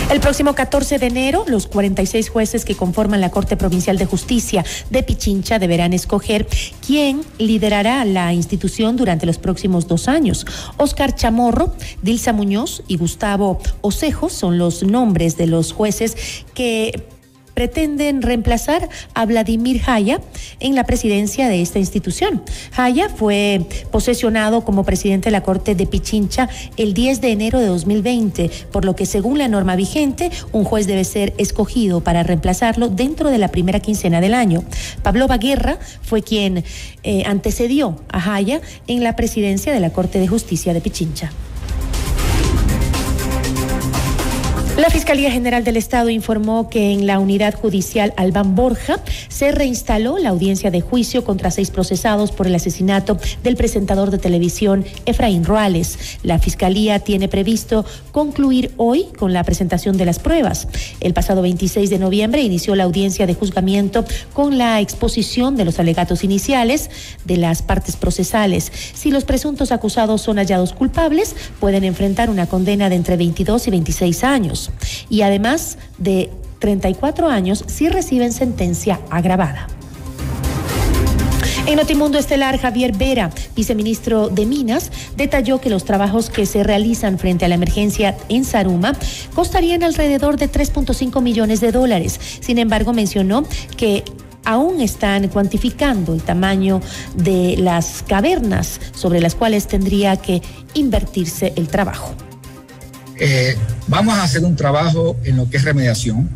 El próximo 14 de enero, los 46 jueces que conforman la Corte Provincial de Justicia de Pichincha deberán escoger quién liderará la institución durante los próximos 2 años. Oscar Chamorro, Dilsa Muñoz y Gustavo Osejo son los nombres de los jueces que pretenden reemplazar a Vladimir Jaya en la presidencia de esta institución. Jaya fue posesionado como presidente de la Corte de Pichincha el 10 de enero de 2020, por lo que según la norma vigente, un juez debe ser escogido para reemplazarlo dentro de la primera quincena del año. Pablo Baguerra fue quien antecedió a Jaya en la presidencia de la Corte de Justicia de Pichincha. La Fiscalía General del Estado informó que en la unidad judicial Albán Borja se reinstaló la audiencia de juicio contra 6 procesados por el asesinato del presentador de televisión Efraín Ruales. La Fiscalía tiene previsto concluir hoy con la presentación de las pruebas. El pasado 26 de noviembre inició la audiencia de juzgamiento con la exposición de los alegatos iniciales de las partes procesales. Si los presuntos acusados son hallados culpables, pueden enfrentar una condena de entre 22 y 26 años. Y además de 34 años si reciben sentencia agravada. En Notimundo Estelar, Javier Vera, viceministro de Minas, detalló que los trabajos que se realizan frente a la emergencia en Zaruma costarían alrededor de $3.5 millones. Sin embargo, mencionó que aún están cuantificando el tamaño de las cavernas sobre las cuales tendría que invertirse el trabajo. Vamos a hacer un trabajo en lo que es remediación,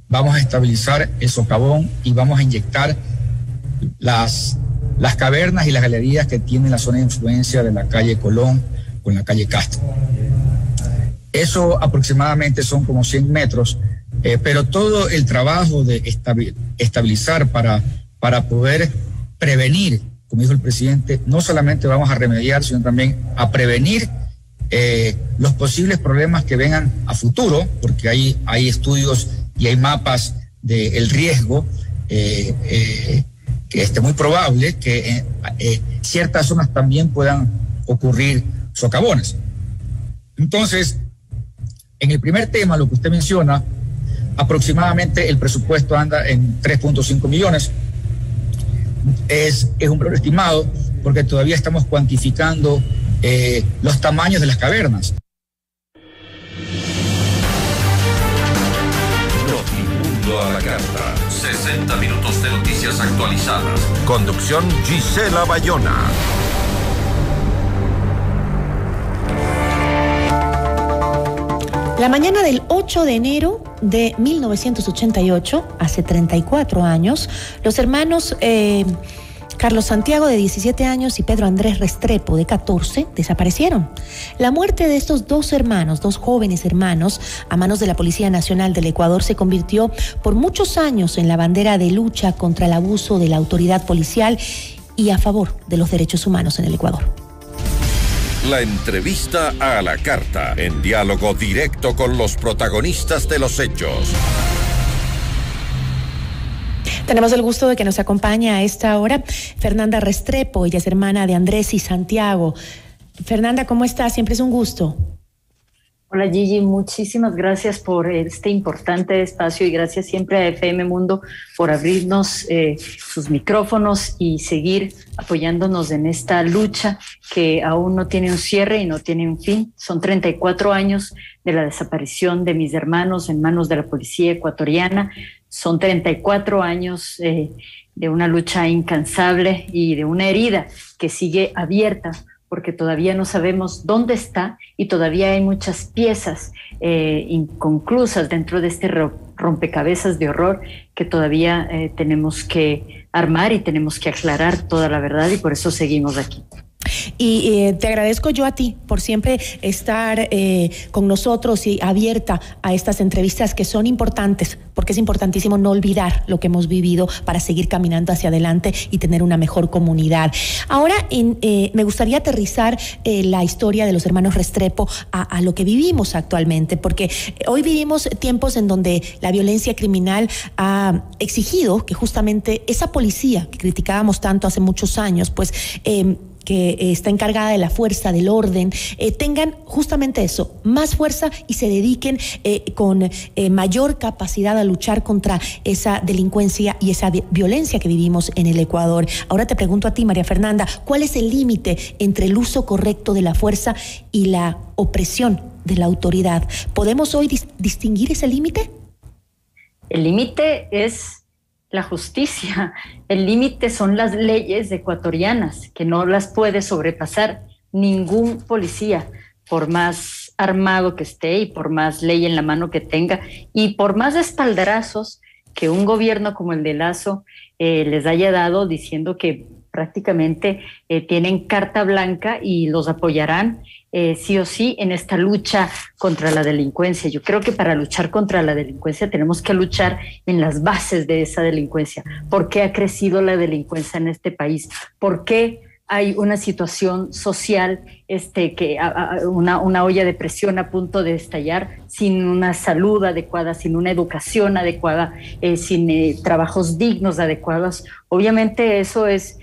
vamos a estabilizar el socavón y vamos a inyectar las cavernas y las galerías que tienen la zona de influencia de la calle Colón con la calle Castro. Eso aproximadamente son como 100 metros, pero todo el trabajo de estabilizar para poder prevenir, como dijo el presidente, no solamente vamos a remediar, sino también a prevenir los posibles problemas que vengan a futuro, porque hay estudios y hay mapas del riesgo, que es muy probable que ciertas zonas también puedan ocurrir socavones. Entonces, en el primer tema, lo que usted menciona, aproximadamente el presupuesto anda en 3.5 millones. Es un valor estimado porque todavía estamos cuantificando los tamaños de las cavernas. Notimundo a la carta. 60 minutos de noticias actualizadas. Conducción Gisela Bayona. La mañana del 8 de enero de 1988, hace 34 años, los hermanos Carlos Santiago, de 17 años, y Pedro Andrés Restrepo, de 14, desaparecieron. La muerte de estos dos jóvenes hermanos, a manos de la Policía Nacional del Ecuador, se convirtió por muchos años en la bandera de lucha contra el abuso de la autoridad policial y a favor de los derechos humanos en el Ecuador. La entrevista a la carta, en diálogo directo con los protagonistas de los hechos. Tenemos el gusto de que nos acompañe a esta hora Fernanda Restrepo. Ella es hermana de Andrés y Santiago. Fernanda, ¿cómo estás? Siempre es un gusto. Hola Gigi, muchísimas gracias por este importante espacio y gracias siempre a FM Mundo por abrirnos sus micrófonos y seguir apoyándonos en esta lucha que aún no tiene un cierre y no tiene un fin. Son 34 años de la desaparición de mis hermanos en manos de la policía ecuatoriana. Son 34 años de una lucha incansable y de una herida que sigue abierta, porque todavía no sabemos dónde está y todavía hay muchas piezas inconclusas dentro de este rompecabezas de horror que todavía tenemos que armar y tenemos que aclarar toda la verdad, y por eso seguimos aquí. Y te agradezco yo a ti por siempre estar con nosotros y abierta a estas entrevistas que son importantes, porque es importantísimo no olvidar lo que hemos vivido para seguir caminando hacia adelante y tener una mejor comunidad. Ahora me gustaría aterrizar la historia de los hermanos Restrepo a lo que vivimos actualmente, porque hoy vivimos tiempos en donde la violencia criminal ha exigido que justamente esa policía que criticábamos tanto hace muchos años, pues que está encargada de la fuerza, del orden, tengan justamente eso, más fuerza, y se dediquen con mayor capacidad a luchar contra esa delincuencia y esa violencia que vivimos en el Ecuador. Ahora te pregunto a ti, María Fernanda, ¿cuál es el límite entre el uso correcto de la fuerza y la opresión de la autoridad? ¿Podemos hoy distinguir ese límite? El límite es la justicia, el límite son las leyes ecuatorianas, que no las puede sobrepasar ningún policía, por más armado que esté y por más ley en la mano que tenga y por más espaldarazos que un gobierno como el de Lasso les haya dado, diciendo que prácticamente tienen carta blanca y los apoyarán sí o sí en esta lucha contra la delincuencia. Yo creo que para luchar contra la delincuencia tenemos que luchar en las bases de esa delincuencia. ¿Por qué ha crecido la delincuencia en este país? ¿Por qué hay una situación social una olla de presión a punto de estallar, sin una salud adecuada, sin una educación adecuada, sin trabajos dignos adecuados? Obviamente eso es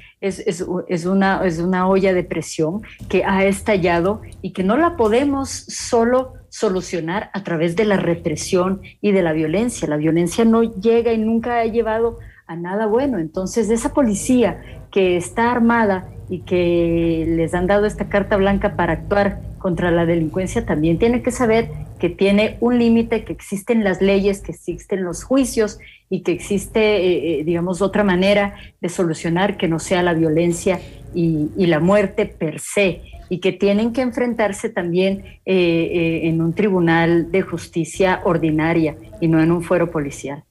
una olla de presión que ha estallado y que no la podemos solo solucionar a través de la represión y de la violencia. La violencia no llega y nunca ha llevado a nada bueno. Entonces, esa policía que está armada y que les han dado esta carta blanca para actuar contra la delincuencia también tiene que saber que tiene un límite, que existen las leyes, que existen los juicios y que existe, digamos, otra manera de solucionar que no sea la violencia y la muerte per se, y que tienen que enfrentarse también en un tribunal de justicia ordinaria y no en un fuero policial.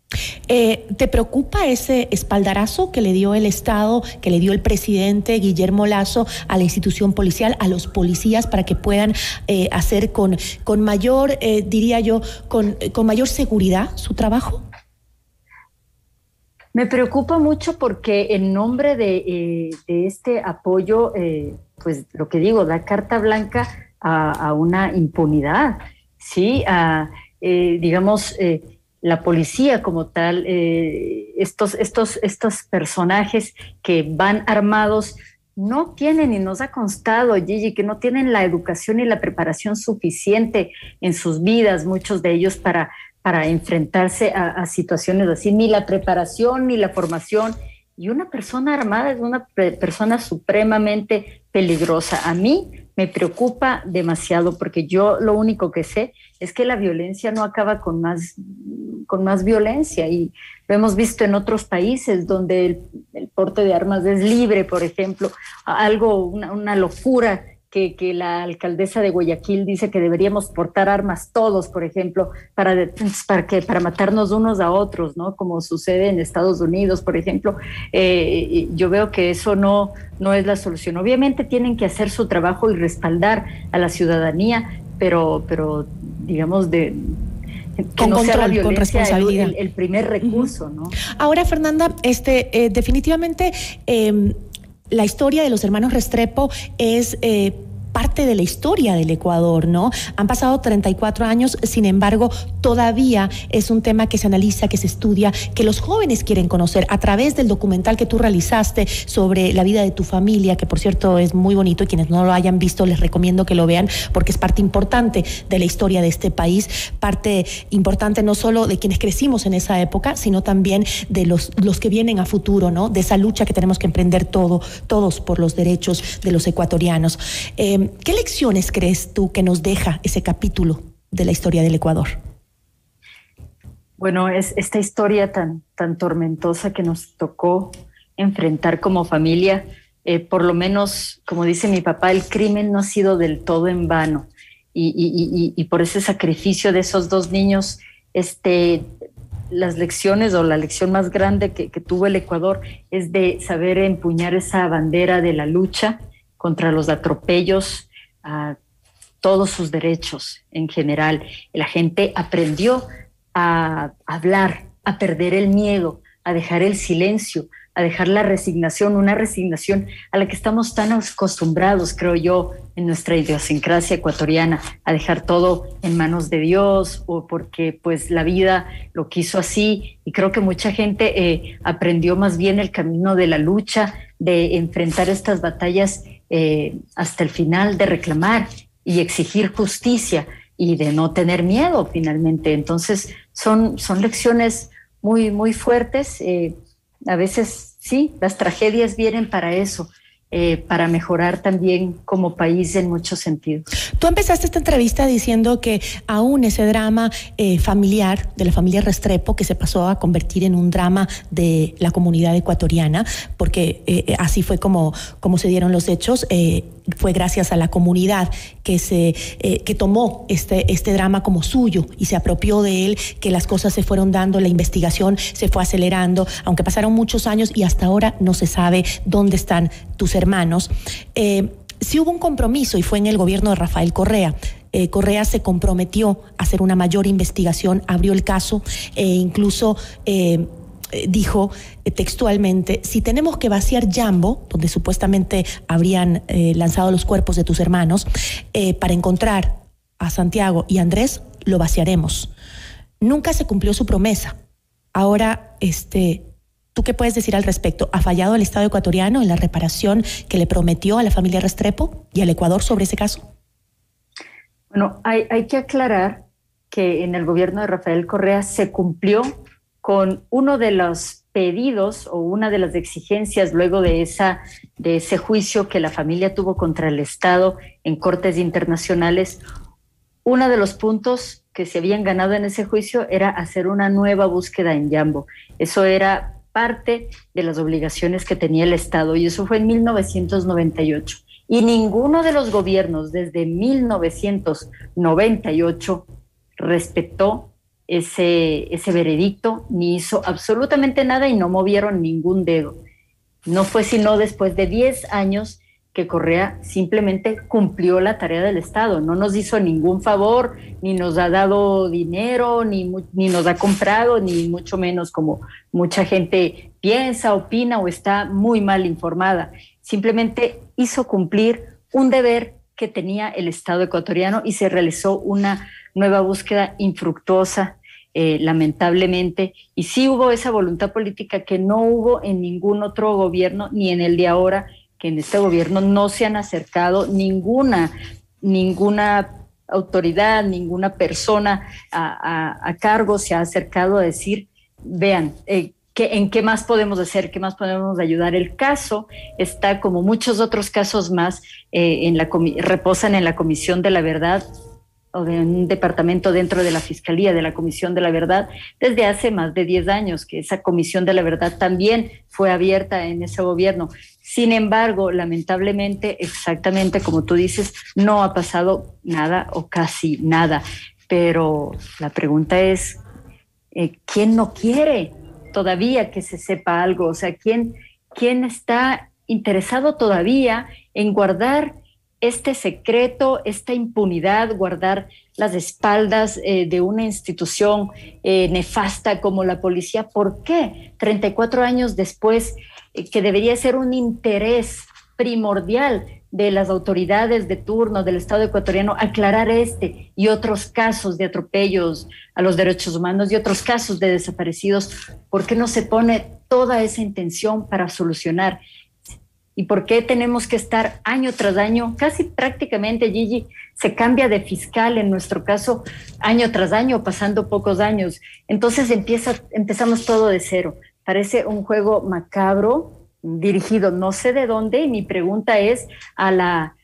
¿Te preocupa ese espaldarazo que le dio el Estado, que le dio el presidente Guillermo Lasso a la institución policial, a los policías, para que puedan hacer con mayor, diría yo, con mayor seguridad su trabajo? Me preocupa mucho porque en nombre de este apoyo, pues lo que digo, da carta blanca a una impunidad, ¿sí? Digamos, la policía como tal, estos personajes que van armados no tienen, y nos ha constado, Gigi, que no tienen la educación y la preparación suficiente en sus vidas, muchos de ellos para enfrentarse a situaciones así, ni la preparación ni la formación. Y una persona armada es una persona supremamente peligrosa. A mí me preocupa demasiado porque yo lo único que sé es que la violencia no acaba con más violencia, y lo hemos visto en otros países donde el porte de armas es libre, por ejemplo, una locura que la alcaldesa de Guayaquil dice que deberíamos portar armas todos, por ejemplo, para matarnos unos a otros, ¿no? Como sucede en Estados Unidos, por ejemplo. Yo veo que eso no es la solución. Obviamente tienen que hacer su trabajo y respaldar a la ciudadanía, pero digamos que con no control, sea la violencia con responsabilidad. el primer recurso, ¿no? Ahora, Fernanda, definitivamente la historia de los hermanos Restrepo es parte de la historia del Ecuador, ¿no? Han pasado 34 años, sin embargo, todavía es un tema que se analiza, que se estudia, que los jóvenes quieren conocer a través del documental que tú realizaste sobre la vida de tu familia, que por cierto es muy bonito, y quienes no lo hayan visto les recomiendo que lo vean, porque es parte importante de la historia de este país, parte importante no solo de quienes crecimos en esa época, sino también de los que vienen a futuro, ¿no? De esa lucha que tenemos que emprender todos por los derechos de los ecuatorianos. ¿Qué lecciones crees tú que nos deja ese capítulo de la historia del Ecuador? Bueno, es esta historia tan tormentosa que nos tocó enfrentar como familia. Por lo menos, como dice mi papá, el crimen no ha sido del todo en vano. Y por ese sacrificio de esos dos niños, las lecciones, o la lección más grande que tuvo el Ecuador, es de saber empuñar esa bandera de la lucha contra los atropellos a todos sus derechos en general. La gente aprendió a hablar, a perder el miedo, a dejar el silencio, a dejar la resignación, una resignación a la que estamos tan acostumbrados, creo yo, en nuestra idiosincrasia ecuatoriana, a dejar todo en manos de Dios, o porque pues la vida lo quiso así. Y creo que mucha gente aprendió más bien el camino de la lucha, de enfrentar estas batallas hasta el final, de reclamar y exigir justicia y de no tener miedo finalmente. Entonces son lecciones muy, muy fuertes. A veces sí, las tragedias vienen para eso, para mejorar también como país en muchos sentidos. Tú empezaste esta entrevista diciendo que aún ese drama familiar de la familia Restrepo, que se pasó a convertir en un drama de la comunidad ecuatoriana, porque así fue como se dieron los hechos, fue gracias a la comunidad que tomó este drama como suyo y se apropió de él, que las cosas se fueron dando, la investigación se fue acelerando, aunque pasaron muchos años y hasta ahora no se sabe dónde están tus hermanos. Sí hubo un compromiso, y fue en el gobierno de Rafael Correa. Correa se comprometió a hacer una mayor investigación, abrió el caso e incluso dijo textualmente: si tenemos que vaciar Yambo, donde supuestamente habrían lanzado los cuerpos de tus hermanos, para encontrar a Santiago y Andrés, lo vaciaremos. Nunca se cumplió su promesa. Ahora, ¿tú qué puedes decir al respecto? ¿Ha fallado el Estado ecuatoriano en la reparación que le prometió a la familia Restrepo y al Ecuador sobre ese caso? Bueno, hay que aclarar que en el gobierno de Rafael Correa se cumplió con uno de los pedidos o una de las exigencias luego de ese juicio que la familia tuvo contra el Estado en cortes internacionales. uno de los puntos que se habían ganado en ese juicio era hacer una nueva búsqueda en Yambo. Eso era parte de las obligaciones que tenía el Estado, y eso fue en 1998. Y ninguno de los gobiernos desde 1998 respetó ese veredicto, ni hizo absolutamente nada y no movieron ningún dedo. No fue sino después de 10 años que Correa simplemente cumplió la tarea del Estado. No nos hizo ningún favor, ni nos ha dado dinero, ni nos ha comprado, ni mucho menos como mucha gente piensa, opina o está muy mal informada. Simplemente hizo cumplir un deber que tenía el Estado ecuatoriano y se realizó una nueva búsqueda infructuosa, lamentablemente, y sí hubo esa voluntad política que no hubo en ningún otro gobierno, ni en el de ahora, que en este gobierno no se han acercado ninguna autoridad, ninguna persona a cargo se ha acercado a decir, vean, ¿en qué más podemos hacer? ¿Qué más podemos ayudar? El caso está, como muchos otros casos más, reposan en la Comisión de la Verdad, o de un departamento dentro de la Fiscalía de la Comisión de la Verdad, desde hace más de 10 años, que esa Comisión de la Verdad también fue abierta en ese gobierno. Sin embargo, lamentablemente, exactamente como tú dices, no ha pasado nada o casi nada. Pero la pregunta es, ¿quién no quiere todavía que se sepa algo? O sea, ¿quién está interesado todavía en guardar este secreto, esta impunidad, guardar las espaldas de una institución nefasta como la policía? ¿Por qué 34 años después, que debería ser un interés primordial de las autoridades de turno del Estado ecuatoriano aclarar este y otros casos de atropellos a los derechos humanos y otros casos de desaparecidos? ¿Por qué no se pone toda esa intención para solucionar? ¿Y por qué tenemos que estar año tras año? Casi prácticamente, Gigi, se cambia de fiscal en nuestro caso año tras año, pasando pocos años. Entonces empezamos todo de cero. Parece un juego macabro, dirigido no sé de dónde, y mi pregunta es a la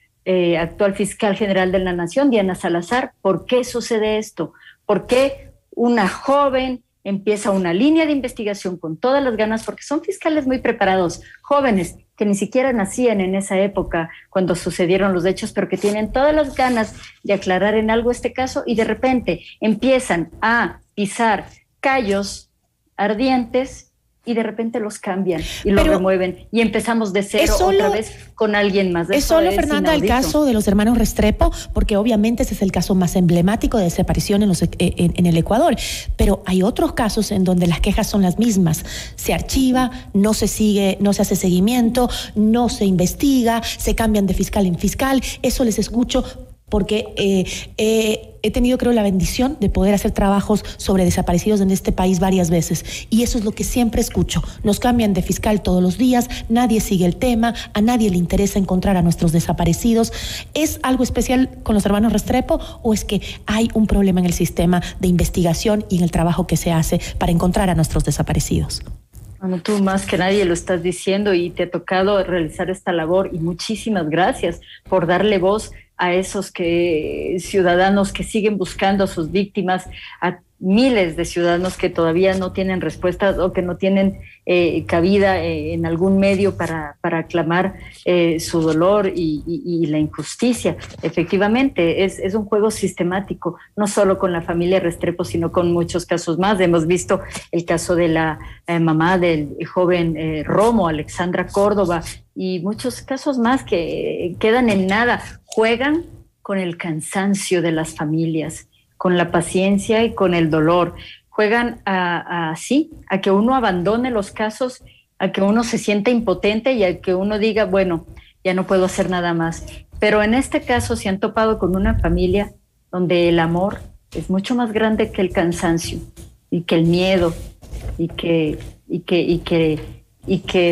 actual fiscal general de la Nación, Diana Salazar, ¿por qué sucede esto? ¿Por qué una joven empieza una línea de investigación con todas las ganas? Porque son fiscales muy preparados, jóvenes, que ni siquiera nacían en esa época cuando sucedieron los hechos, pero que tienen todas las ganas de aclarar en algo este caso, y de repente empiezan a pisar callos ardientes y de repente los cambian y lo remueven y empezamos de cero otra vez con alguien más. Es solo, Fernanda, el caso de los hermanos Restrepo, porque obviamente ese es el caso más emblemático de desaparición en el Ecuador, pero hay otros casos en donde las quejas son las mismas. Se archiva, no se sigue, no se hace seguimiento, no se investiga, se cambian de fiscal en fiscal. Eso les escucho porque he tenido, creo, la bendición de poder hacer trabajos sobre desaparecidos en este país varias veces, y eso es lo que siempre escucho. Nos cambian de fiscal todos los días, nadie sigue el tema, a nadie le interesa encontrar a nuestros desaparecidos. ¿Es algo especial con los hermanos Restrepo o es que hay un problema en el sistema de investigación y en el trabajo que se hace para encontrar a nuestros desaparecidos? Bueno, tú más que nadie lo estás diciendo y te ha tocado realizar esta labor, y muchísimas gracias por darle voz a esos ciudadanos que siguen buscando a sus víctimas, a miles de ciudadanos que todavía no tienen respuestas o que no tienen cabida en algún medio para aclamar su dolor y la injusticia. Efectivamente, es un juego sistemático, no solo con la familia Restrepo, sino con muchos casos más. Hemos visto el caso de la mamá del joven Romo, Alexandra Córdoba, y muchos casos más que quedan en nada. Juegan con el cansancio de las familias, con la paciencia y con el dolor. Juegan a que uno abandone los casos, a que uno se sienta impotente y a que uno diga, bueno, ya no puedo hacer nada más. Pero en este caso se han topado con una familia donde el amor es mucho más grande que el cansancio y que el miedo y que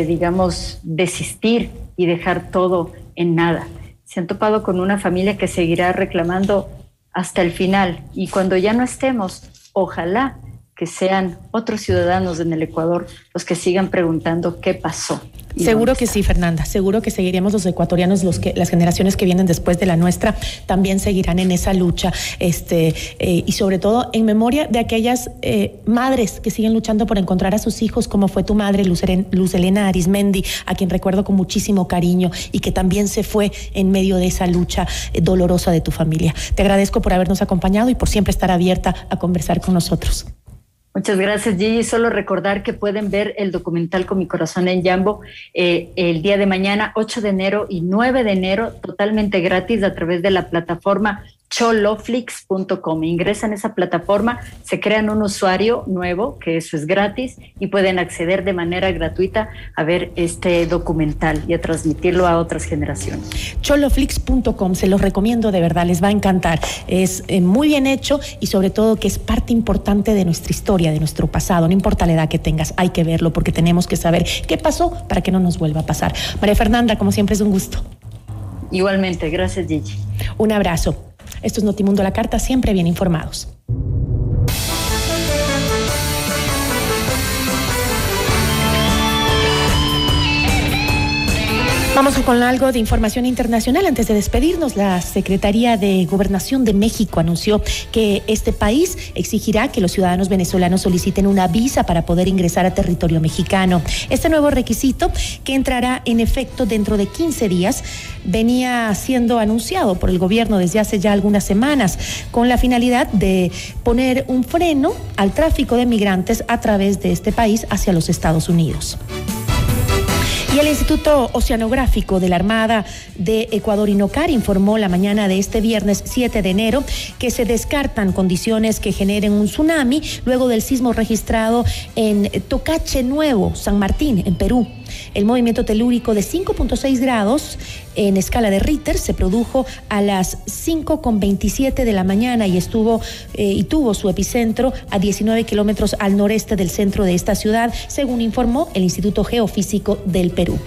digamos, desistir y dejar todo en nada. Se han topado con una familia que seguirá reclamando hasta el final, y cuando ya no estemos, ojalá que sean otros ciudadanos en el Ecuador los que sigan preguntando qué pasó. Seguro que sí, Fernanda, seguro que seguiremos los ecuatorianos, las generaciones que vienen después de la nuestra también seguirán en esa lucha, y sobre todo en memoria de aquellas madres que siguen luchando por encontrar a sus hijos, como fue tu madre, Luz Helena Arismendi, a quien recuerdo con muchísimo cariño y que también se fue en medio de esa lucha dolorosa de tu familia. Te agradezco por habernos acompañado y por siempre estar abierta a conversar con nosotros. Muchas gracias, Gigi. Solo recordar que pueden ver el documental Con mi corazón en Yambo el día de mañana, 8 de enero y 9 de enero, totalmente gratis a través de la plataforma choloflix.com. Ingresan a esa plataforma, se crean un usuario nuevo, que eso es gratis, y pueden acceder de manera gratuita a ver este documental y a transmitirlo a otras generaciones. Choloflix.com, se los recomiendo de verdad, les va a encantar. Es muy bien hecho y sobre todo que es parte importante de nuestra historia, de nuestro pasado. No importa la edad que tengas, hay que verlo porque tenemos que saber qué pasó para que no nos vuelva a pasar. María Fernanda, como siempre es un gusto. Igualmente, gracias, Gigi. Un abrazo. Esto es Notimundo a la Carta, siempre bien informados. Vamos con algo de información internacional. Antes de despedirnos, la Secretaría de Gobernación de México anunció que este país exigirá que los ciudadanos venezolanos soliciten una visa para poder ingresar a territorio mexicano. Este nuevo requisito, que entrará en efecto dentro de 15 días, venía siendo anunciado por el gobierno desde hace ya algunas semanas, con la finalidad de poner un freno al tráfico de migrantes a través de este país hacia los Estados Unidos. Y el Instituto Oceanográfico de la Armada de Ecuador, INOCAR, informó la mañana de este viernes 7 de enero que se descartan condiciones que generen un tsunami luego del sismo registrado en Tocache Nuevo, San Martín, en Perú. El movimiento telúrico de 5.6 grados en escala de Richter se produjo a las 5:27 de la mañana y tuvo su epicentro a 19 kilómetros al noreste del centro de esta ciudad, según informó el Instituto Geofísico del Perú.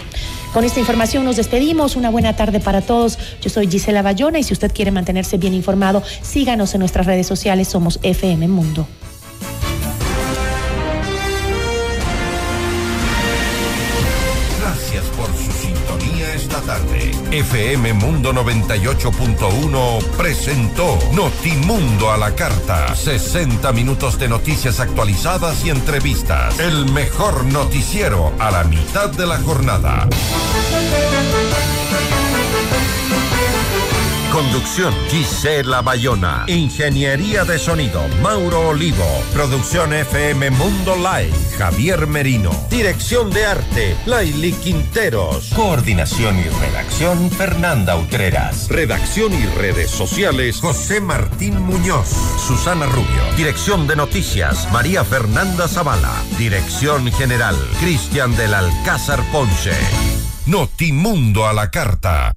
Con esta información nos despedimos. Una buena tarde para todos. Yo soy Gisela Bayona y si usted quiere mantenerse bien informado, síganos en nuestras redes sociales. Somos FM Mundo. Gracias por su sintonía esta tarde. FM Mundo 98.1 presentó Notimundo a la Carta. 60 minutos de noticias actualizadas y entrevistas. El mejor noticiero a la mitad de la jornada. Conducción, Gisela Bayona. Ingeniería de sonido, Mauro Olivo. Producción FM Mundo Live, Javier Merino. Dirección de arte, Laili Quinteros. Coordinación y redacción, Fernanda Utreras. Redacción y redes sociales, José Martín Muñoz. Susana Rubio. Dirección de noticias, María Fernanda Zavala. Dirección general, Cristian del Alcázar Ponce. Notimundo a la Carta.